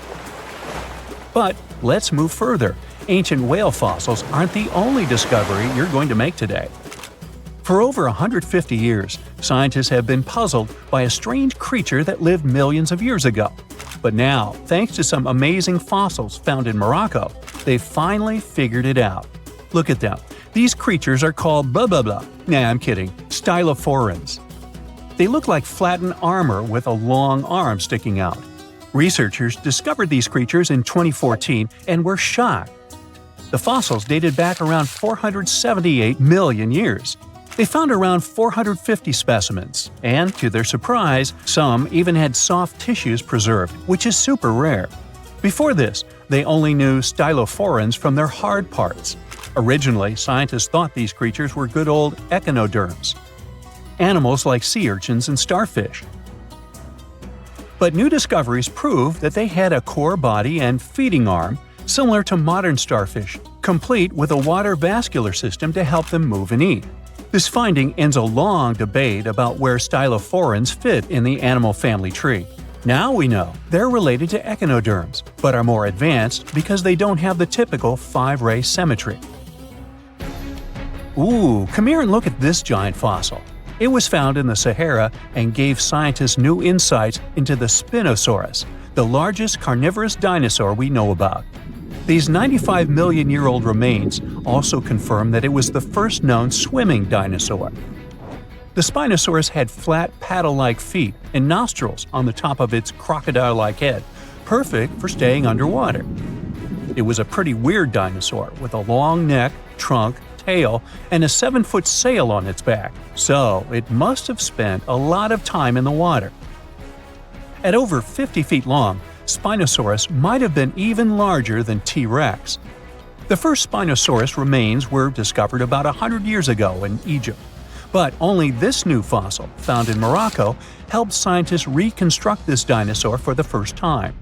But let's move further. Ancient whale fossils aren't the only discovery you're going to make today. For over 150 years, scientists have been puzzled by a strange creature that lived millions of years ago. But now, thanks to some amazing fossils found in Morocco, they've finally figured it out. Look at them. These creatures are called blah blah blah. Nah, I'm kidding. Stylophorans. They look like flattened armor with a long arm sticking out. Researchers discovered these creatures in 2014 and were shocked. The fossils dated back around 478 million years. They found around 450 specimens, and to their surprise, some even had soft tissues preserved, which is super rare. Before this, they only knew stylophorans from their hard parts. Originally, scientists thought these creatures were good old echinoderms, animals like sea urchins and starfish. But new discoveries prove that they had a core body and feeding arm similar to modern starfish, complete with a water vascular system to help them move and eat. This finding ends a long debate about where stylophorans fit in the animal family tree. Now we know they're related to echinoderms, but are more advanced because they don't have the typical 5-ray symmetry. Ooh, come here and look at this giant fossil. It was found in the Sahara and gave scientists new insights into the Spinosaurus, the largest carnivorous dinosaur we know about. These 95 million-year-old remains also confirm that it was the first known swimming dinosaur. The Spinosaurus had flat paddle-like feet and nostrils on the top of its crocodile-like head, perfect for staying underwater. It was a pretty weird dinosaur with a long neck, trunk, tail, and a 7-foot sail on its back, so it must have spent a lot of time in the water. At over 50 feet long, Spinosaurus might have been even larger than T-Rex. The first Spinosaurus remains were discovered about 100 years ago in Egypt, but only this new fossil, found in Morocco, helped scientists reconstruct this dinosaur for the first time.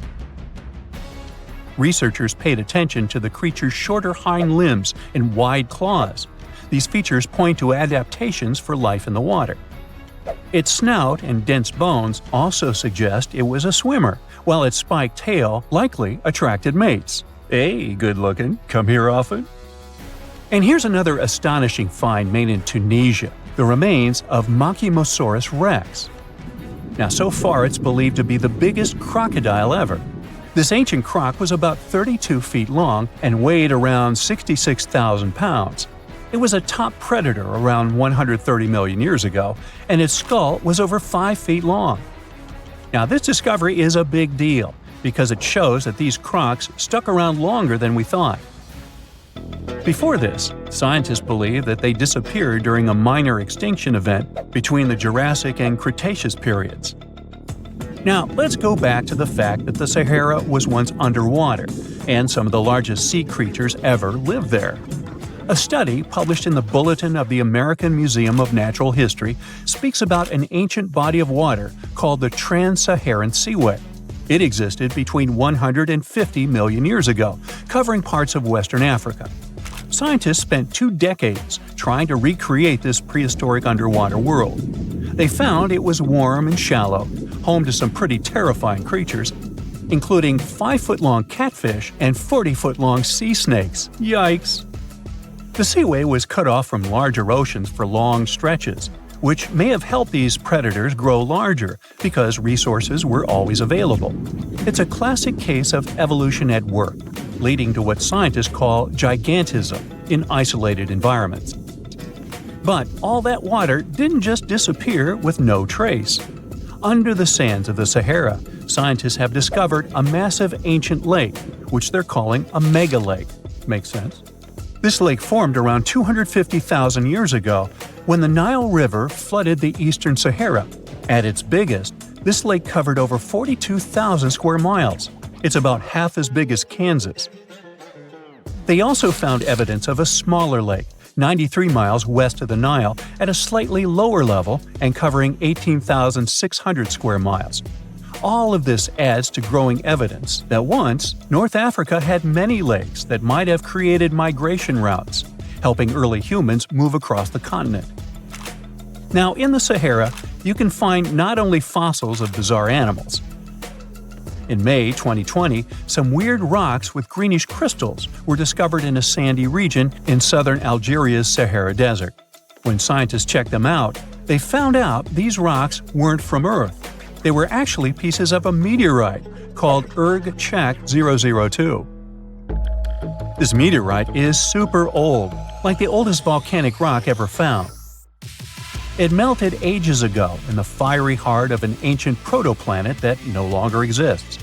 Researchers paid attention to the creature's shorter hind limbs and wide claws. These features point to adaptations for life in the water. Its snout and dense bones also suggest it was a swimmer, while its spiked tail likely attracted mates. Hey, good looking, come here often? And here's another astonishing find made in Tunisia, the remains of Machimosaurus rex. Now, so far it's believed to be the biggest crocodile ever. This ancient croc was about 32 feet long and weighed around 66,000 pounds. It was a top predator around 130 million years ago, and its skull was over 5 feet long. Now, this discovery is a big deal because it shows that these crocs stuck around longer than we thought. Before this, scientists believed that they disappeared during a minor extinction event between the Jurassic and Cretaceous periods. Now, let's go back to the fact that the Sahara was once underwater, and some of the largest sea creatures ever lived there. A study published in the Bulletin of the American Museum of Natural History speaks about an ancient body of water called the Trans-Saharan Seaway. It existed between 150 million years ago, covering parts of Western Africa. Scientists spent 2 decades trying to recreate this prehistoric underwater world. They found it was warm and shallow, home to some pretty terrifying creatures, including 5-foot-long catfish and 40-foot-long sea snakes. Yikes! The seaway was cut off from larger oceans for long stretches, which may have helped these predators grow larger because resources were always available. It's a classic case of evolution at work, leading to what scientists call gigantism in isolated environments. But all that water didn't just disappear with no trace. Under the sands of the Sahara, scientists have discovered a massive ancient lake, which they're calling a megalake. Makes sense? This lake formed around 250,000 years ago when the Nile River flooded the eastern Sahara. At its biggest, this lake covered over 42,000 square miles. It's about half as big as Kansas. They also found evidence of a smaller lake, 93 miles west of the Nile, at a slightly lower level and covering 18,600 square miles. All of this adds to growing evidence that once, North Africa had many lakes that might have created migration routes, helping early humans move across the continent. Now, in the Sahara, you can find not only fossils of bizarre animals. In May 2020, some weird rocks with greenish crystals were discovered in a sandy region in southern Algeria's Sahara Desert. When scientists checked them out, they found out these rocks weren't from Earth. They were actually pieces of a meteorite called Erg-Czech 002. This meteorite is super old, like the oldest volcanic rock ever found. It melted ages ago in the fiery heart of an ancient protoplanet that no longer exists.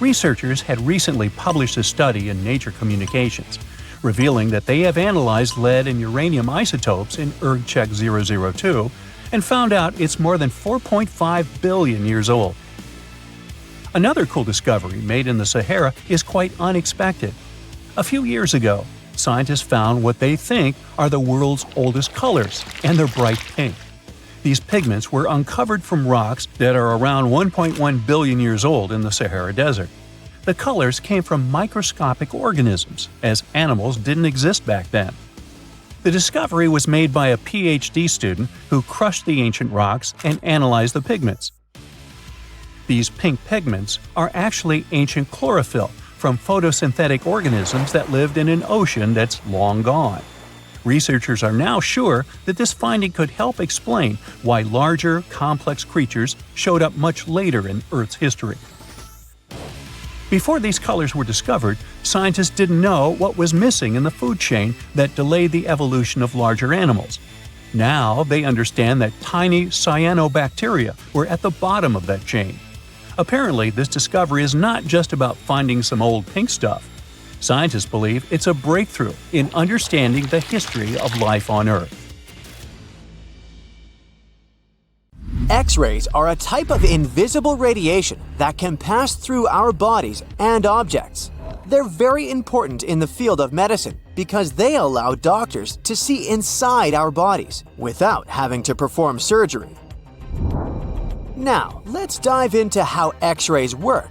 Researchers had recently published a study in Nature Communications, revealing that they have analyzed lead and uranium isotopes in Erg-Czech 002 and found out it's more than 4.5 billion years old. Another cool discovery made in the Sahara is quite unexpected. A few years ago, scientists found what they think are the world's oldest colors, and they're bright pink. These pigments were uncovered from rocks that are around 1.1 billion years old in the Sahara Desert. The colors came from microscopic organisms, as animals didn't exist back then. The discovery was made by a PhD student who crushed the ancient rocks and analyzed the pigments. These pink pigments are actually ancient chlorophyll from photosynthetic organisms that lived in an ocean that's long gone. Researchers are now sure that this finding could help explain why larger, complex creatures showed up much later in Earth's history. Before these colors were discovered, scientists didn't know what was missing in the food chain that delayed the evolution of larger animals. Now they understand that tiny cyanobacteria were at the bottom of that chain. Apparently, this discovery is not just about finding some old pink stuff. Scientists believe it's a breakthrough in understanding the history of life on Earth. X-rays are a type of invisible radiation that can pass through our bodies and objects. They're very important in the field of medicine because they allow doctors to see inside our bodies without having to perform surgery. Now, let's dive into how X-rays work.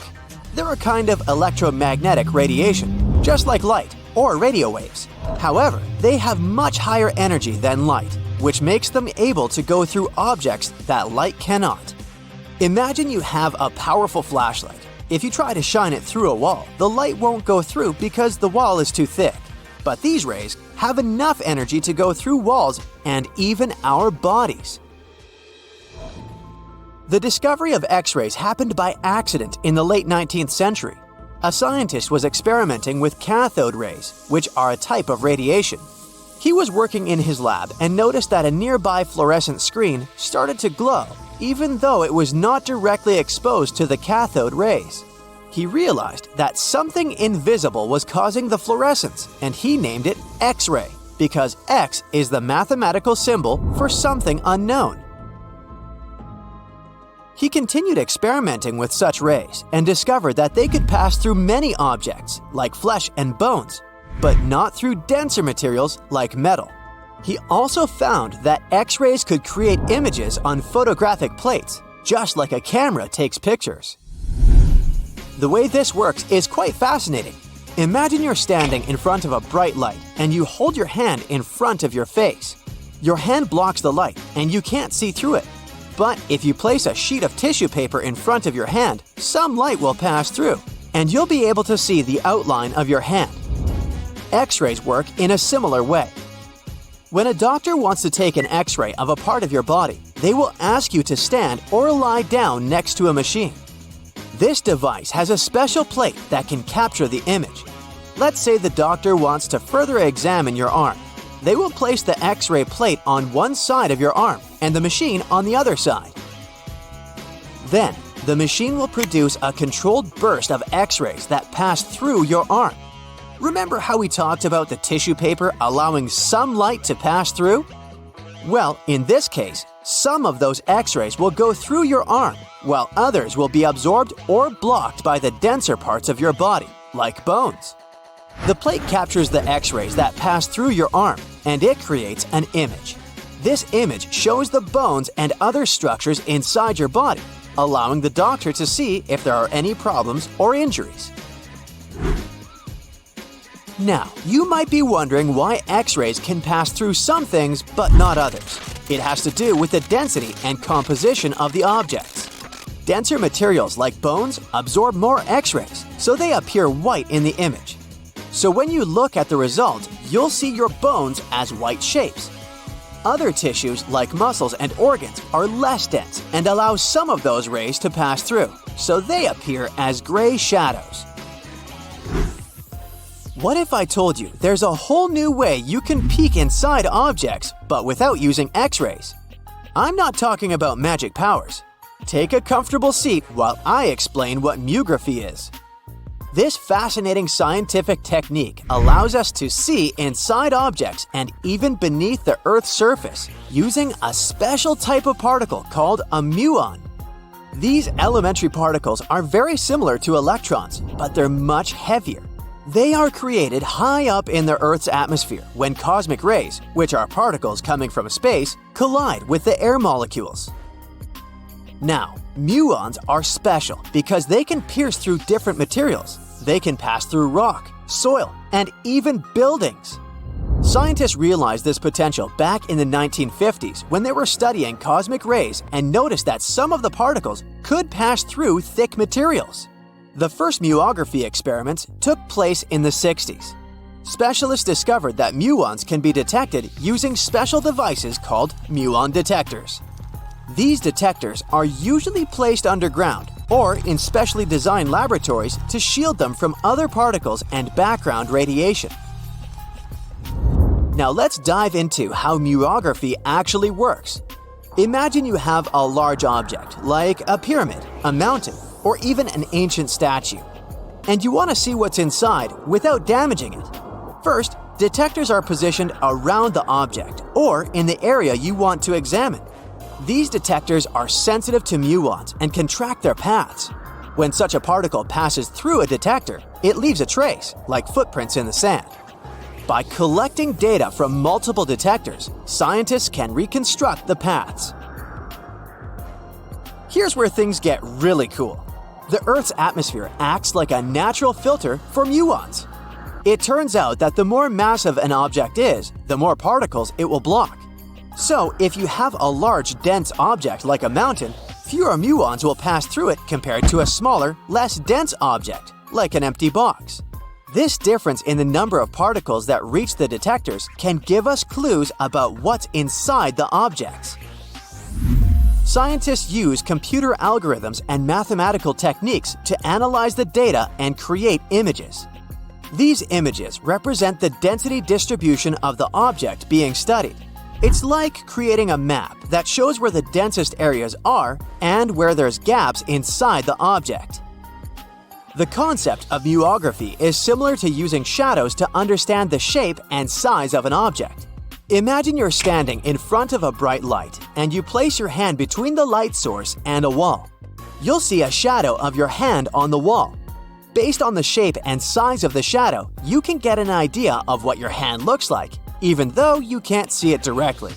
They're a kind of electromagnetic radiation, just like light or radio waves. However, they have much higher energy than light, which makes them able to go through objects that light cannot. Imagine you have a powerful flashlight. If you try to shine it through a wall, the light won't go through because the wall is too thick. But these rays have enough energy to go through walls and even our bodies. The discovery of X-rays happened by accident in the late 19th century. A scientist was experimenting with cathode rays, which are a type of radiation. He was working in his lab and noticed that a nearby fluorescent screen started to glow, even though it was not directly exposed to the cathode rays. He realized that something invisible was causing the fluorescence, and he named it X-ray, because X is the mathematical symbol for something unknown. He continued experimenting with such rays and discovered that they could pass through many objects, like flesh and bones. but not through denser materials like metal. He also found that X-rays could create images on photographic plates, just like a camera takes pictures. The way this works is quite fascinating. Imagine you're standing in front of a bright light and you hold your hand in front of your face. Your hand blocks the light and you can't see through it. But if you place a sheet of tissue paper in front of your hand, some light will pass through, and you'll be able to see the outline of your hand. X-rays work in a similar way. When a doctor wants to take an X-ray of a part of your body, they will ask you to stand or lie down next to a machine. This device has a special plate that can capture the image. Let's say the doctor wants to further examine your arm. They will place the X-ray plate on one side of your arm and the machine on the other side. Then, the machine will produce a controlled burst of X-rays that pass through your arm. Remember how we talked about the tissue paper allowing some light to pass through? Well, in this case, some of those X-rays will go through your arm, while others will be absorbed or blocked by the denser parts of your body, like bones. The plate captures the X-rays that pass through your arm, and it creates an image. This image shows the bones and other structures inside your body, allowing the doctor to see if there are any problems or injuries. Now, you might be wondering why X-rays can pass through some things but not others. It has to do with the density and composition of the objects. Denser materials like bones absorb more X-rays, so they appear white in the image. So when you look at the result, you'll see your bones as white shapes. Other tissues like muscles and organs are less dense and allow some of those rays to pass through, so they appear as gray shadows. What if I told you there's a whole new way you can peek inside objects, but without using X-rays? I'm not talking about magic powers. Take a comfortable seat while I explain what muography is. This fascinating scientific technique allows us to see inside objects and even beneath the Earth's surface using a special type of particle called a muon. These elementary particles are very similar to electrons, but they're much heavier. They are created high up in the Earth's atmosphere when cosmic rays, which are particles coming from space, collide with the air molecules. Now, muons are special because they can pierce through different materials. They can pass through rock, soil, and even buildings. Scientists realized this potential back in the 1950s when they were studying cosmic rays and noticed that some of the particles could pass through thick materials. The first muography experiments took place in the 60s. Specialists discovered that muons can be detected using special devices called muon detectors. These detectors are usually placed underground or in specially designed laboratories to shield them from other particles and background radiation. Now let's dive into how muography actually works. Imagine you have a large object, like a pyramid, a mountain, or even an ancient statue, and you want to see what's inside without damaging it. First, detectors are positioned around the object or in the area you want to examine. These detectors are sensitive to muons and can track their paths. When such a particle passes through a detector, it leaves a trace, like footprints in the sand. By collecting data from multiple detectors, scientists can reconstruct the paths. Here's where things get really cool. The Earth's atmosphere acts like a natural filter for muons. It turns out that the more massive an object is, the more particles it will block. So, if you have a large, dense object like a mountain, fewer muons will pass through it compared to a smaller, less dense object, like an empty box. This difference in the number of particles that reach the detectors can give us clues about what's inside the objects. Scientists use computer algorithms and mathematical techniques to analyze the data and create images. These images represent the density distribution of the object being studied. It's like creating a map that shows where the densest areas are and where there's gaps inside the object. The concept of muography is similar to using shadows to understand the shape and size of an object. Imagine you're standing in front of a bright light and you place your hand between the light source and a wall. You'll see a shadow of your hand on the wall. Based on the shape and size of the shadow, you can get an idea of what your hand looks like, even though you can't see it directly.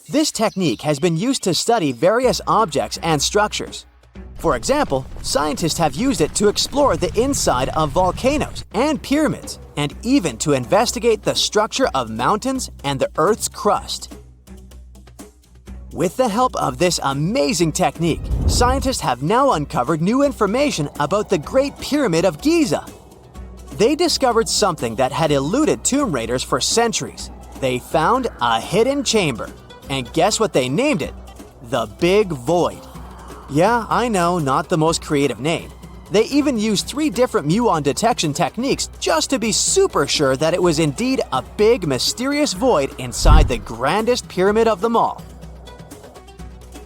This technique has been used to study various objects and structures. For example, scientists have used it to explore the inside of volcanoes and pyramids, and even to investigate the structure of mountains and the Earth's crust. With the help of this amazing technique, scientists have now uncovered new information about the Great Pyramid of Giza. They discovered something that had eluded tomb raiders for centuries. They found a hidden chamber. And guess what they named it? The Big Void. Yeah, I know, not the most creative name. They even used 3 different muon detection techniques just to be super sure that it was indeed a big, mysterious void inside the grandest pyramid of them all.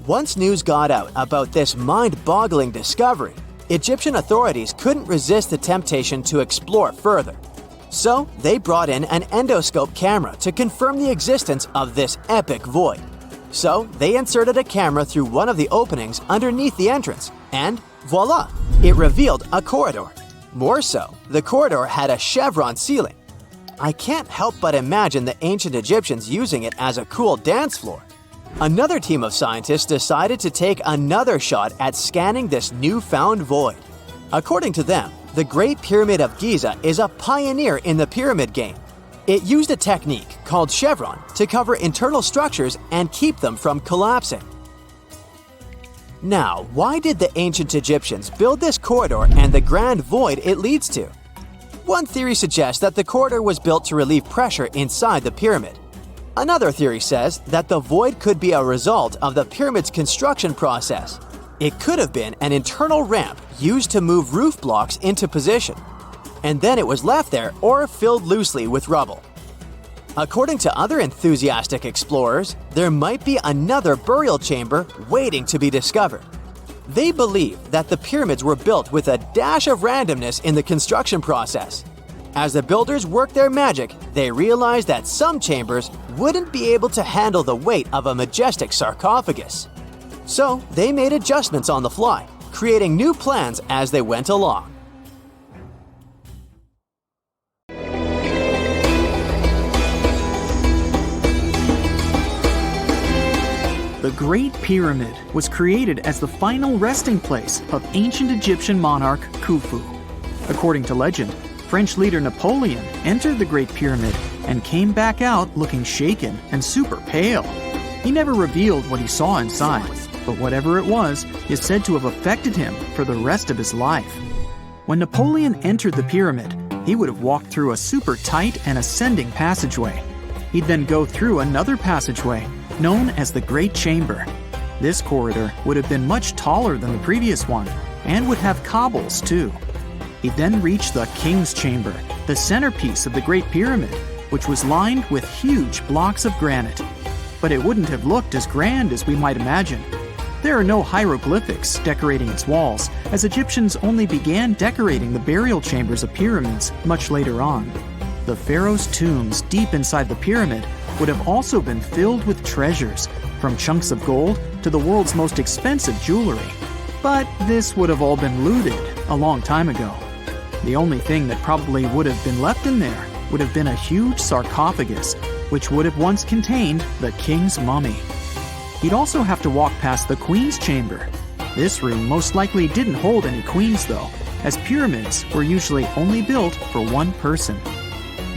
Once news got out about this mind-boggling discovery, Egyptian authorities couldn't resist the temptation to explore further. So, they brought in an endoscope camera to confirm the existence of this epic void. So, they inserted a camera through one of the openings underneath the entrance, and voila! It revealed a corridor. More so, the corridor had a chevron ceiling. I can't help but imagine the ancient Egyptians using it as a cool dance floor. Another team of scientists decided to take another shot at scanning this newfound void. According to them, the Great Pyramid of Giza is a pioneer in the pyramid game. It used a technique called chevron to cover internal structures and keep them from collapsing. Now, why did the ancient Egyptians build this corridor and the grand void it leads to? One theory suggests that the corridor was built to relieve pressure inside the pyramid. Another theory says that the void could be a result of the pyramid's construction process. It could have been an internal ramp used to move roof blocks into position, and then it was left there or filled loosely with rubble. According to other enthusiastic explorers, there might be another burial chamber waiting to be discovered. They believe that the pyramids were built with a dash of randomness in the construction process. As the builders worked their magic, they realized that some chambers wouldn't be able to handle the weight of a majestic sarcophagus. So they made adjustments on the fly, creating new plans as they went along. The Great Pyramid was created as the final resting place of ancient Egyptian monarch Khufu. According to legend, French leader Napoleon entered the Great Pyramid and came back out looking shaken and super pale. He never revealed what he saw inside, but whatever it was is said to have affected him for the rest of his life. When Napoleon entered the pyramid, he would have walked through a super tight and ascending passageway. He'd then go through another passageway, known as the Great Chamber. This corridor would have been much taller than the previous one, and would have cobbles too. He'd then reach the King's Chamber, the centerpiece of the Great Pyramid, which was lined with huge blocks of granite. But it wouldn't have looked as grand as we might imagine. There are no hieroglyphics decorating its walls, as Egyptians only began decorating the burial chambers of pyramids much later on. The pharaoh's tombs deep inside the pyramid would have also been filled with treasures, from chunks of gold to the world's most expensive jewelry. But this would have all been looted a long time ago. The only thing that probably would have been left in there would have been a huge sarcophagus, which would have once contained the king's mummy. He'd also have to walk past the queen's chamber. This room most likely didn't hold any queens though, as pyramids were usually only built for one person.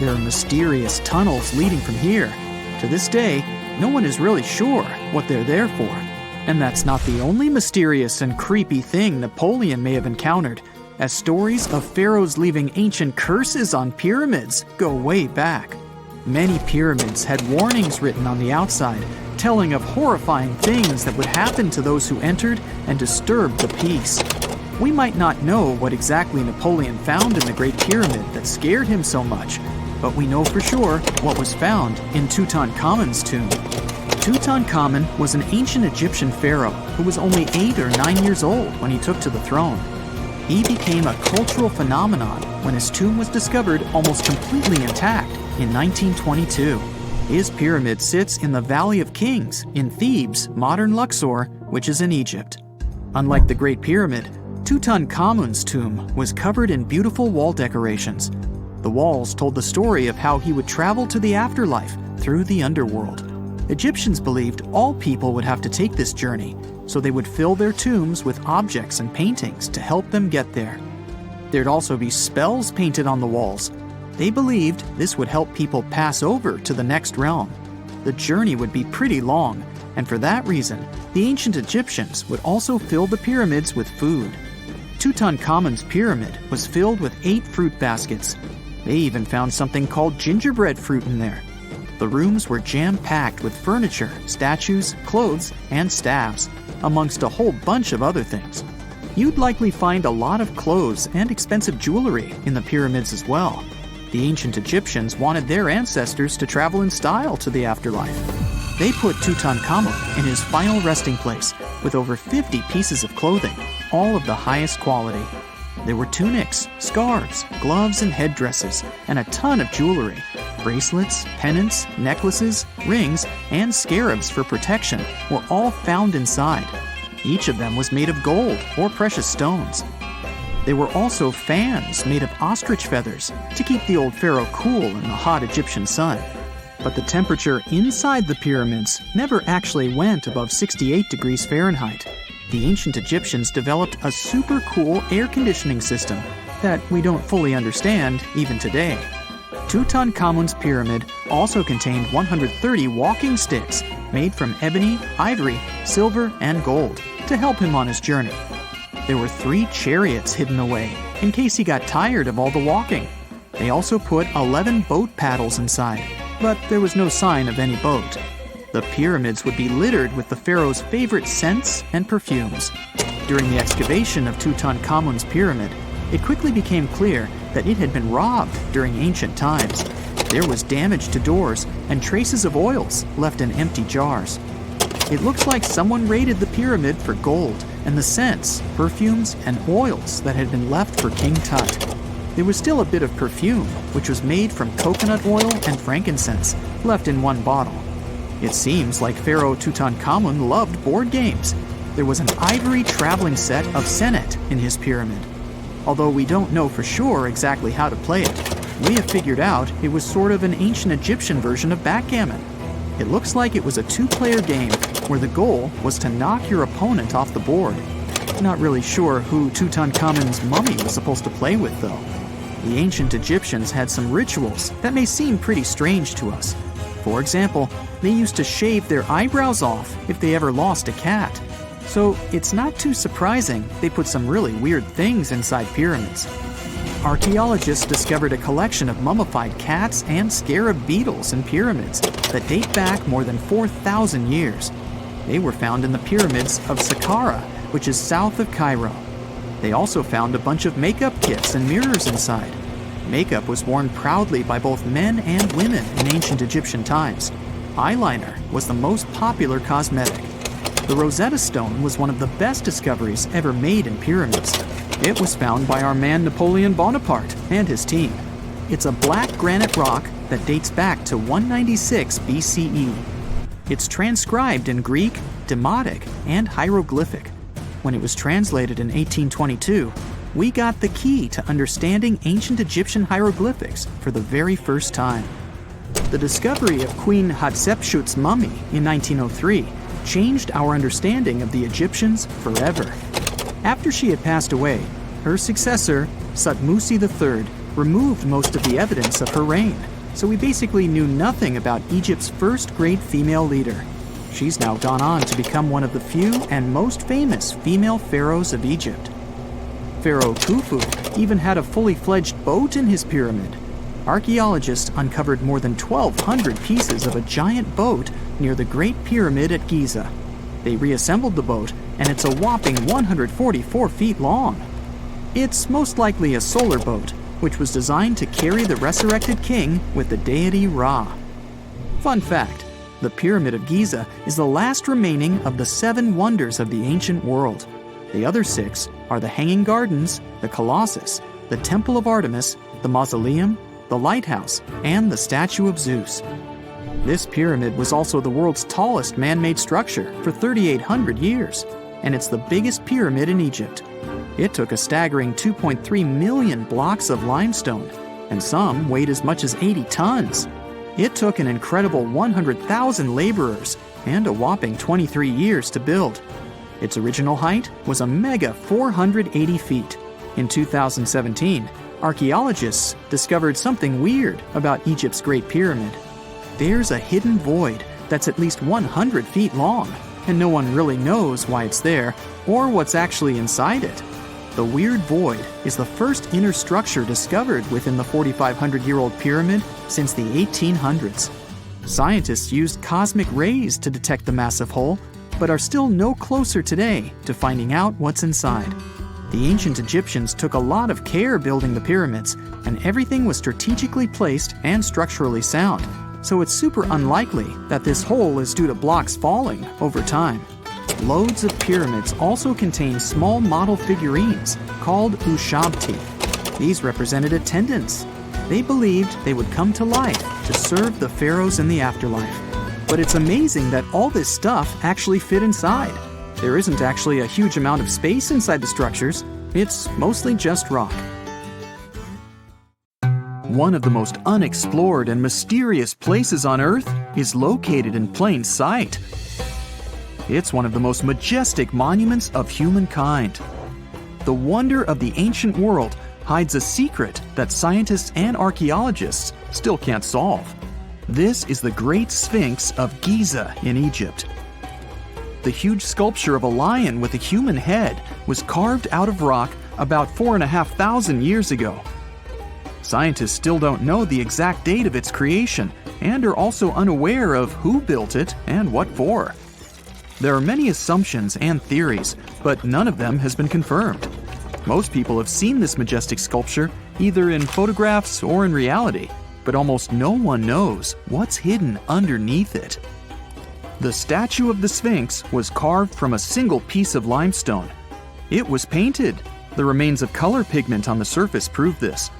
There are mysterious tunnels leading from here. To this day, no one is really sure what they're there for. And that's not the only mysterious and creepy thing Napoleon may have encountered, as stories of pharaohs leaving ancient curses on pyramids go way back. Many pyramids had warnings written on the outside, telling of horrifying things that would happen to those who entered and disturbed the peace. We might not know what exactly Napoleon found in the Great Pyramid that scared him so much, but we know for sure what was found in Tutankhamun's tomb. Tutankhamun was an ancient Egyptian pharaoh who was only 8 or 9 years old when he took to the throne. He became a cultural phenomenon when his tomb was discovered almost completely intact in 1922. His pyramid sits in the Valley of Kings in Thebes, modern Luxor, which is in Egypt. Unlike the Great Pyramid, Tutankhamun's tomb was covered in beautiful wall decorations. The walls told the story of how he would travel to the afterlife through the underworld. Egyptians believed all people would have to take this journey, so they would fill their tombs with objects and paintings to help them get there. There'd also be spells painted on the walls. They believed this would help people pass over to the next realm. The journey would be pretty long, and for that reason, the ancient Egyptians would also fill the pyramids with food. Tutankhamun's pyramid was filled with 8 fruit baskets. They even found something called gingerbread fruit in there. The rooms were jam-packed with furniture, statues, clothes, and staves, amongst a whole bunch of other things. You'd likely find a lot of clothes and expensive jewelry in the pyramids as well. The ancient Egyptians wanted their ancestors to travel in style to the afterlife. They put Tutankhamun in his final resting place with over 50 pieces of clothing, all of the highest quality. There were tunics, scarves, gloves, and headdresses, and a ton of jewelry. Bracelets, pendants, necklaces, rings, and scarabs for protection were all found inside. Each of them was made of gold or precious stones. There were also fans made of ostrich feathers to keep the old pharaoh cool in the hot Egyptian sun. But the temperature inside the pyramids never actually went above 68 degrees Fahrenheit. The ancient Egyptians developed a super cool air conditioning system that we don't fully understand even today. Tutankhamun's pyramid also contained 130 walking sticks made from ebony, ivory, silver, and gold to help him on his journey. There were 3 chariots hidden away in case he got tired of all the walking. They also put 11 boat paddles inside, but there was no sign of any boat. The pyramids would be littered with the pharaoh's favorite scents and perfumes. During the excavation of Tutankhamun's pyramid, it quickly became clear that it had been robbed during ancient times. There was damage to doors and traces of oils left in empty jars. It looks like someone raided the pyramid for gold and the scents, perfumes, and oils that had been left for King Tut. There was still a bit of perfume, which was made from coconut oil and frankincense, left in one bottle. It seems like Pharaoh Tutankhamun loved board games. There was an ivory traveling set of senet in his pyramid. Although we don't know for sure exactly how to play it, we have figured out it was sort of an ancient Egyptian version of backgammon. It looks like it was a 2-player game where the goal was to knock your opponent off the board. Not really sure who Tutankhamun's mummy was supposed to play with, though. The ancient Egyptians had some rituals that may seem pretty strange to us. For example, they used to shave their eyebrows off if they ever lost a cat. So it's not too surprising they put some really weird things inside pyramids. Archaeologists discovered a collection of mummified cats and scarab beetles in pyramids that date back more than 4,000 years. They were found in the pyramids of Saqqara, which is south of Cairo. They also found a bunch of makeup kits and mirrors inside. Makeup was worn proudly by both men and women in ancient Egyptian times. Eyeliner was the most popular cosmetic. The Rosetta Stone was one of the best discoveries ever made in pyramids. It was found by our man Napoleon Bonaparte and his team. It's a black granite rock that dates back to 196 BCE. It's transcribed in Greek, Demotic, and hieroglyphic. When it was translated in 1822, we got the key to understanding ancient Egyptian hieroglyphics for the very first time. The discovery of Queen Hatshepsut's mummy in 1903 changed our understanding of the Egyptians forever. After she had passed away, her successor, Thutmose III, removed most of the evidence of her reign, so we basically knew nothing about Egypt's first great female leader. She's now gone on to become one of the few and most famous female pharaohs of Egypt. Pharaoh Khufu even had a fully fledged boat in his pyramid. Archaeologists uncovered more than 1,200 pieces of a giant boat near the Great Pyramid at Giza. They reassembled the boat, and it's a whopping 144 feet long. It's most likely a solar boat, which was designed to carry the resurrected king with the deity Ra. Fun fact, the Pyramid of Giza is the last remaining of the 7 wonders of the ancient world. The other 6 are the Hanging Gardens, the Colossus, the Temple of Artemis, the Mausoleum, the Lighthouse, and the Statue of Zeus. This pyramid was also the world's tallest man-made structure for 3,800 years, and it's the biggest pyramid in Egypt. It took a staggering 2.3 million blocks of limestone, and some weighed as much as 80 tons. It took an incredible 100,000 laborers and a whopping 23 years to build. Its original height was a mega 480 feet. In 2017, archaeologists discovered something weird about Egypt's Great Pyramid. There's a hidden void that's at least 100 feet long, and no one really knows why it's there or what's actually inside it. The weird void is the first inner structure discovered within the 4,500-year-old pyramid since the 1800s. Scientists used cosmic rays to detect the massive hole, but are still no closer today to finding out what's inside. The ancient Egyptians took a lot of care building the pyramids, and everything was strategically placed and structurally sound, so it's super unlikely that this hole is due to blocks falling over time. Loads of pyramids also contain small model figurines called ushabti. These represented attendants. They believed they would come to life to serve the pharaohs in the afterlife. But it's amazing that all this stuff actually fit inside. There isn't actually a huge amount of space inside the structures. It's mostly just rock. One of the most unexplored and mysterious places on Earth is located in plain sight. It's one of the most majestic monuments of humankind. The wonder of the ancient world hides a secret that scientists and archaeologists still can't solve. This is the Great Sphinx of Giza in Egypt. The huge sculpture of a lion with a human head was carved out of rock about 4,500 years ago. Scientists still don't know the exact date of its creation and are also unaware of who built it and what for. There are many assumptions and theories, but none of them has been confirmed. Most people have seen this majestic sculpture either in photographs or in reality, but almost no one knows what's hidden underneath it. The statue of the Sphinx was carved from a single piece of limestone. It was painted. The remains of color pigment on the surface prove this.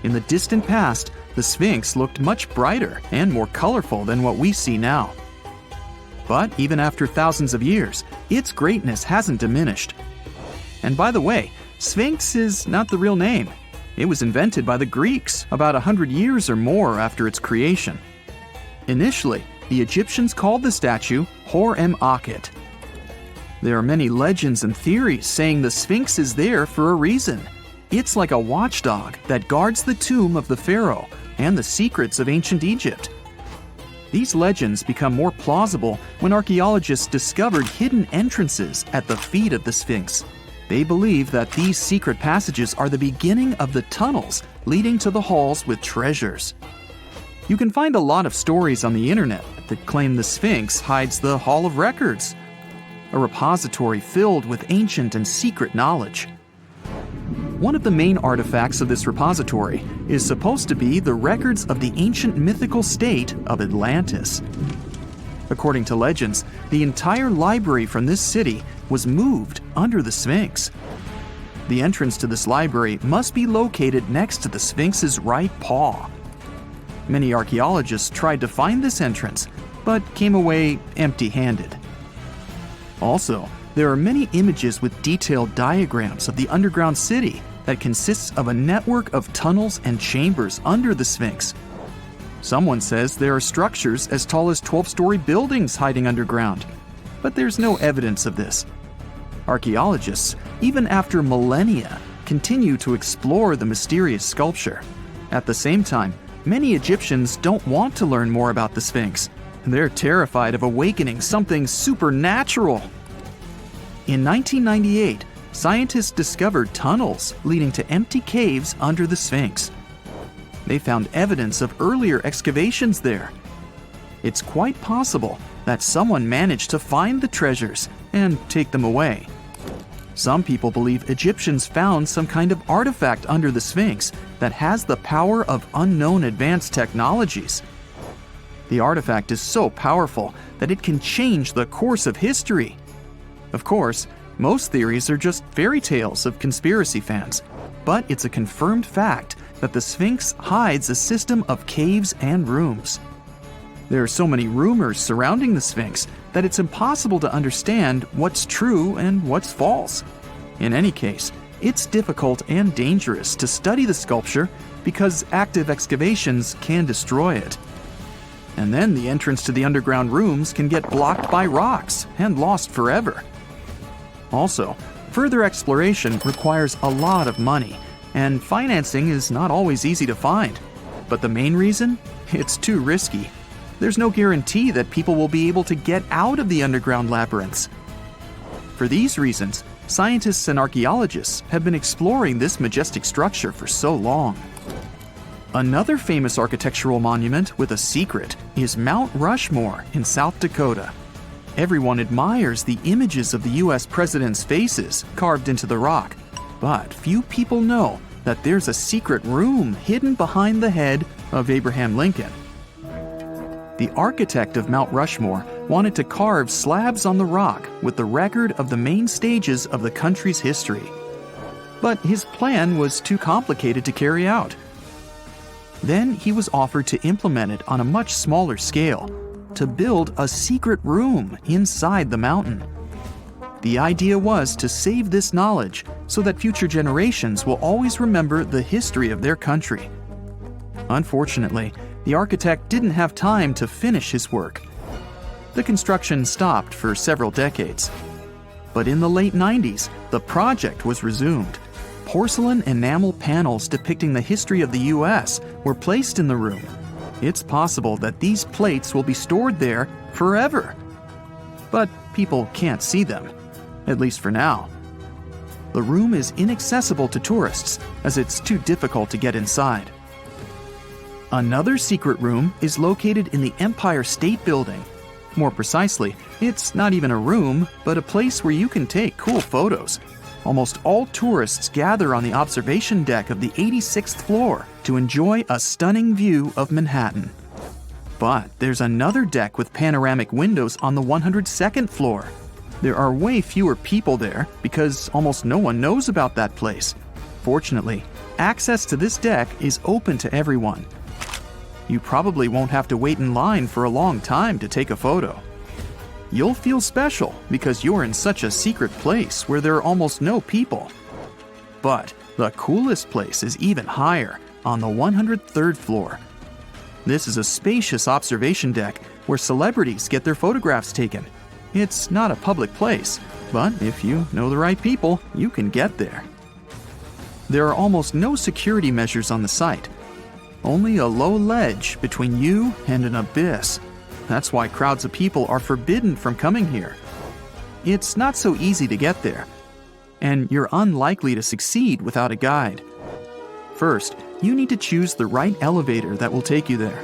In the distant past, the Sphinx looked much brighter and more colorful than what we see now. But even after thousands of years, its greatness hasn't diminished. And by the way, Sphinx is not the real name. It was invented by the Greeks about 100 years or more after its creation. Initially, the Egyptians called the statue Hor-em-Akhet. There are many legends and theories saying the Sphinx is there for a reason. It's like a watchdog that guards the tomb of the pharaoh and the secrets of ancient Egypt. These legends become more plausible when archaeologists discovered hidden entrances at the feet of the Sphinx. They believe that these secret passages are the beginning of the tunnels leading to the halls with treasures. You can find a lot of stories on the internet that claim the Sphinx hides the Hall of Records, a repository filled with ancient and secret knowledge. One of the main artifacts of this repository is supposed to be the records of the ancient mythical state of Atlantis. According to legends, the entire library from this city was moved under the Sphinx. The entrance to this library must be located next to the Sphinx's right paw. Many archaeologists tried to find this entrance, but came away empty-handed. Also, there are many images with detailed diagrams of the underground city that consists of a network of tunnels and chambers under the Sphinx. Someone says there are structures as tall as 12-story buildings hiding underground, but there's no evidence of this. Archaeologists, even after millennia, continue to explore the mysterious sculpture. At the same time, many Egyptians don't want to learn more about the Sphinx. They're terrified of awakening something supernatural. In 1998, scientists discovered tunnels leading to empty caves under the Sphinx. They found evidence of earlier excavations there. It's quite possible that someone managed to find the treasures and take them away. Some people believe Egyptians found some kind of artifact under the Sphinx that has the power of unknown advanced technologies. The artifact is so powerful that it can change the course of history. Of course, most theories are just fairy tales of conspiracy fans, but it's a confirmed fact that the Sphinx hides a system of caves and rooms. There are so many rumors surrounding the Sphinx that it's impossible to understand what's true and what's false. In any case, it's difficult and dangerous to study the sculpture because active excavations can destroy it. And then the entrance to the underground rooms can get blocked by rocks and lost forever. Also, further exploration requires a lot of money, and financing is not always easy to find. But the main reason? It's too risky. There's no guarantee that people will be able to get out of the underground labyrinths. For these reasons, scientists and archaeologists have been exploring this majestic structure for so long. Another famous architectural monument with a secret is Mount Rushmore in South Dakota. Everyone admires the images of the US presidents' faces carved into the rock, but few people know that there's a secret room hidden behind the head of Abraham Lincoln. The architect of Mount Rushmore wanted to carve slabs on the rock with the record of the main stages of the country's history. But his plan was too complicated to carry out. Then he was offered to implement it on a much smaller scale, to build a secret room inside the mountain. The idea was to save this knowledge so that future generations will always remember the history of their country. Unfortunately, the architect didn't have time to finish his work. The construction stopped for several decades. But in the late 90s, the project was resumed. Porcelain enamel panels depicting the history of the US were placed in the room. It's possible that these plates will be stored there forever. But people can't see them, at least for now. The room is inaccessible to tourists as it's too difficult to get inside. Another secret room is located in the Empire State Building. More precisely, it's not even a room, but a place where you can take cool photos. Almost all tourists gather on the observation deck of the 86th floor to enjoy a stunning view of Manhattan. But there's another deck with panoramic windows on the 102nd floor. There are way fewer people there because almost no one knows about that place. Fortunately, access to this deck is open to everyone. You probably won't have to wait in line for a long time to take a photo. You'll feel special because you're in such a secret place where there are almost no people. But the coolest place is even higher, on the 103rd floor. This is a spacious observation deck where celebrities get their photographs taken. It's not a public place, but if you know the right people, you can get there. There are almost no security measures on the site. Only a low ledge between you and an abyss. That's why crowds of people are forbidden from coming here. It's not so easy to get there, and you're unlikely to succeed without a guide. First, you need to choose the right elevator that will take you there.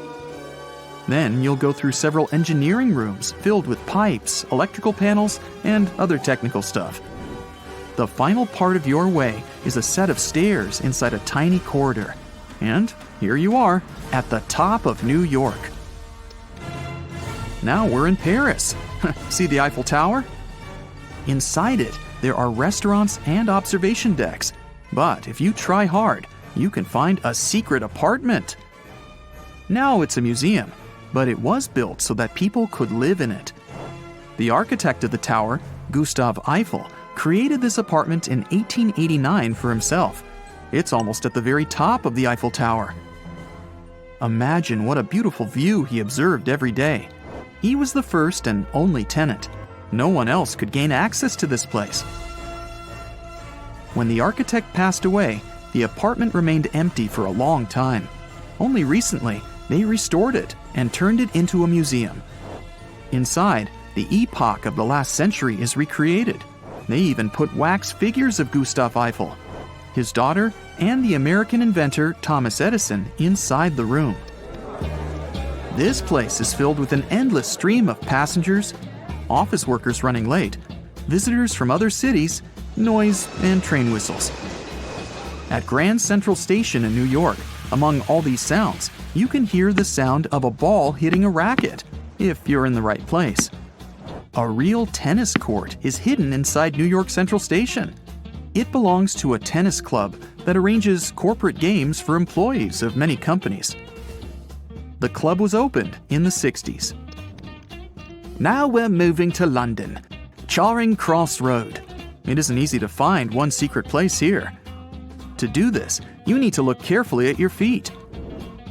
Then you'll go through several engineering rooms filled with pipes, electrical panels, and other technical stuff. The final part of your way is a set of stairs inside a tiny corridor. And here you are, at the top of New York. Now we're in Paris. See the Eiffel Tower? Inside it, there are restaurants and observation decks. But if you try hard, you can find a secret apartment. Now it's a museum, but it was built so that people could live in it. The architect of the tower, Gustav Eiffel, created this apartment in 1889 for himself. It's almost at the very top of the Eiffel Tower. Imagine what a beautiful view he observed every day. He was the first and only tenant. No one else could gain access to this place. When the architect passed away, the apartment remained empty for a long time. Only recently, they restored it and turned it into a museum. Inside, the epoch of the last century is recreated. They even put wax figures of Gustav Eiffel, his daughter, and the American inventor Thomas Edison inside the room. This place is filled with an endless stream of passengers, office workers running late, visitors from other cities, noise, and train whistles. At Grand Central Station in New York, among all these sounds, you can hear the sound of a ball hitting a racket, if you're in the right place. A real tennis court is hidden inside New York Central Station. It belongs to a tennis club that arranges corporate games for employees of many companies. The club was opened in the 60s. Now we're moving to London, Charing Cross Road. it isn't easy to find one secret place here. To do this, you need to look carefully at your feet.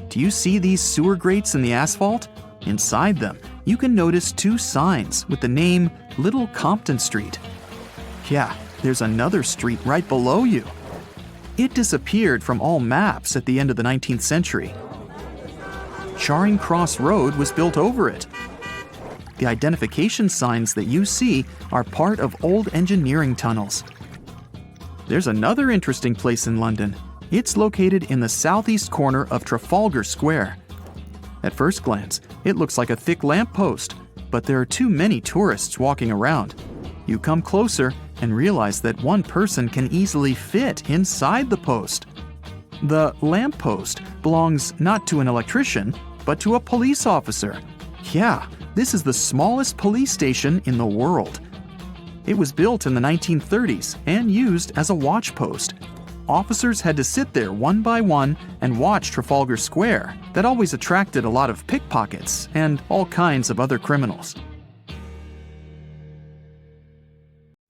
Do you see these sewer grates in the asphalt? Inside them, you can notice two signs with the name Little Compton Street. Yeah, there's another street right below you. It disappeared from all maps at the end of the 19th century. Charing Cross Road was built over it. The identification signs that you see are part of old engineering tunnels. There's another interesting place in London. It's located in the southeast corner of Trafalgar Square. At first glance, it looks like a thick lamppost, but there are too many tourists walking around. You come closer and realize that one person can easily fit inside the post. The lamppost belongs not to an electrician, but to a police officer. Yeah, this is the smallest police station in the world. It was built in the 1930s and used as a watch post. Officers had to sit there one by one and watch Trafalgar Square. That always attracted a lot of pickpockets and all kinds of other criminals.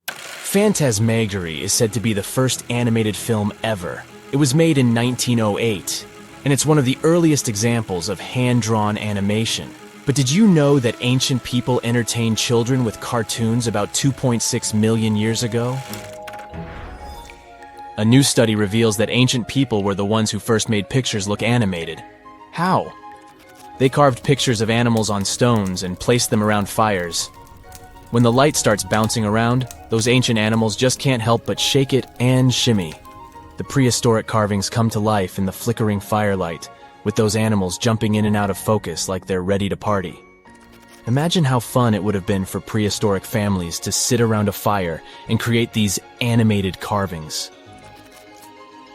Phantasmagory is said to be the first animated film ever. It was made in 1908, and it's one of the earliest examples of hand-drawn animation. But did you know that ancient people entertained children with cartoons about 2.6 million years ago? A new study reveals that ancient people were the ones who first made pictures look animated. How? They carved pictures of animals on stones and placed them around fires. When the light starts bouncing around, those ancient animals just can't help but shake it and shimmy. The prehistoric carvings come to life in the flickering firelight, with those animals jumping in and out of focus like they're ready to party. Imagine how fun it would have been for prehistoric families to sit around a fire and create these animated carvings.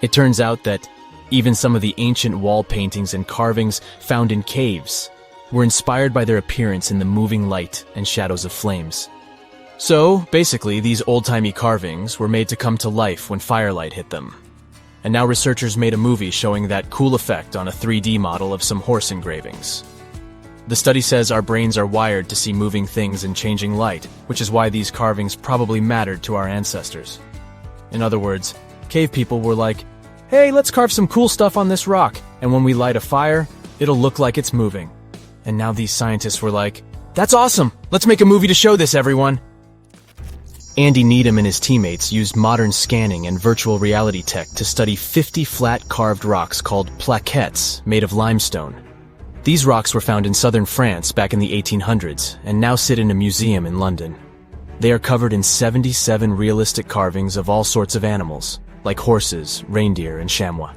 It turns out that even some of the ancient wall paintings and carvings found in caves were inspired by their appearance in the moving light and shadows of flames. So, basically, these old-timey carvings were made to come to life when firelight hit them. And now researchers made a movie showing that cool effect on a 3D model of some horse engravings. The study says our brains are wired to see moving things in changing light, which is why these carvings probably mattered to our ancestors. In other words, cave people were like, hey, let's carve some cool stuff on this rock, and when we light a fire, it'll look like it's moving. And now these scientists were like, that's awesome! Let's make a movie to show this, everyone! Andy Needham and his teammates used modern scanning and virtual reality tech to study 50 flat carved rocks called plaquettes made of limestone. These rocks were found in southern France back in the 1800s and now sit in a museum in London. They are covered in 77 realistic carvings of all sorts of animals, like horses, reindeer, and chamois.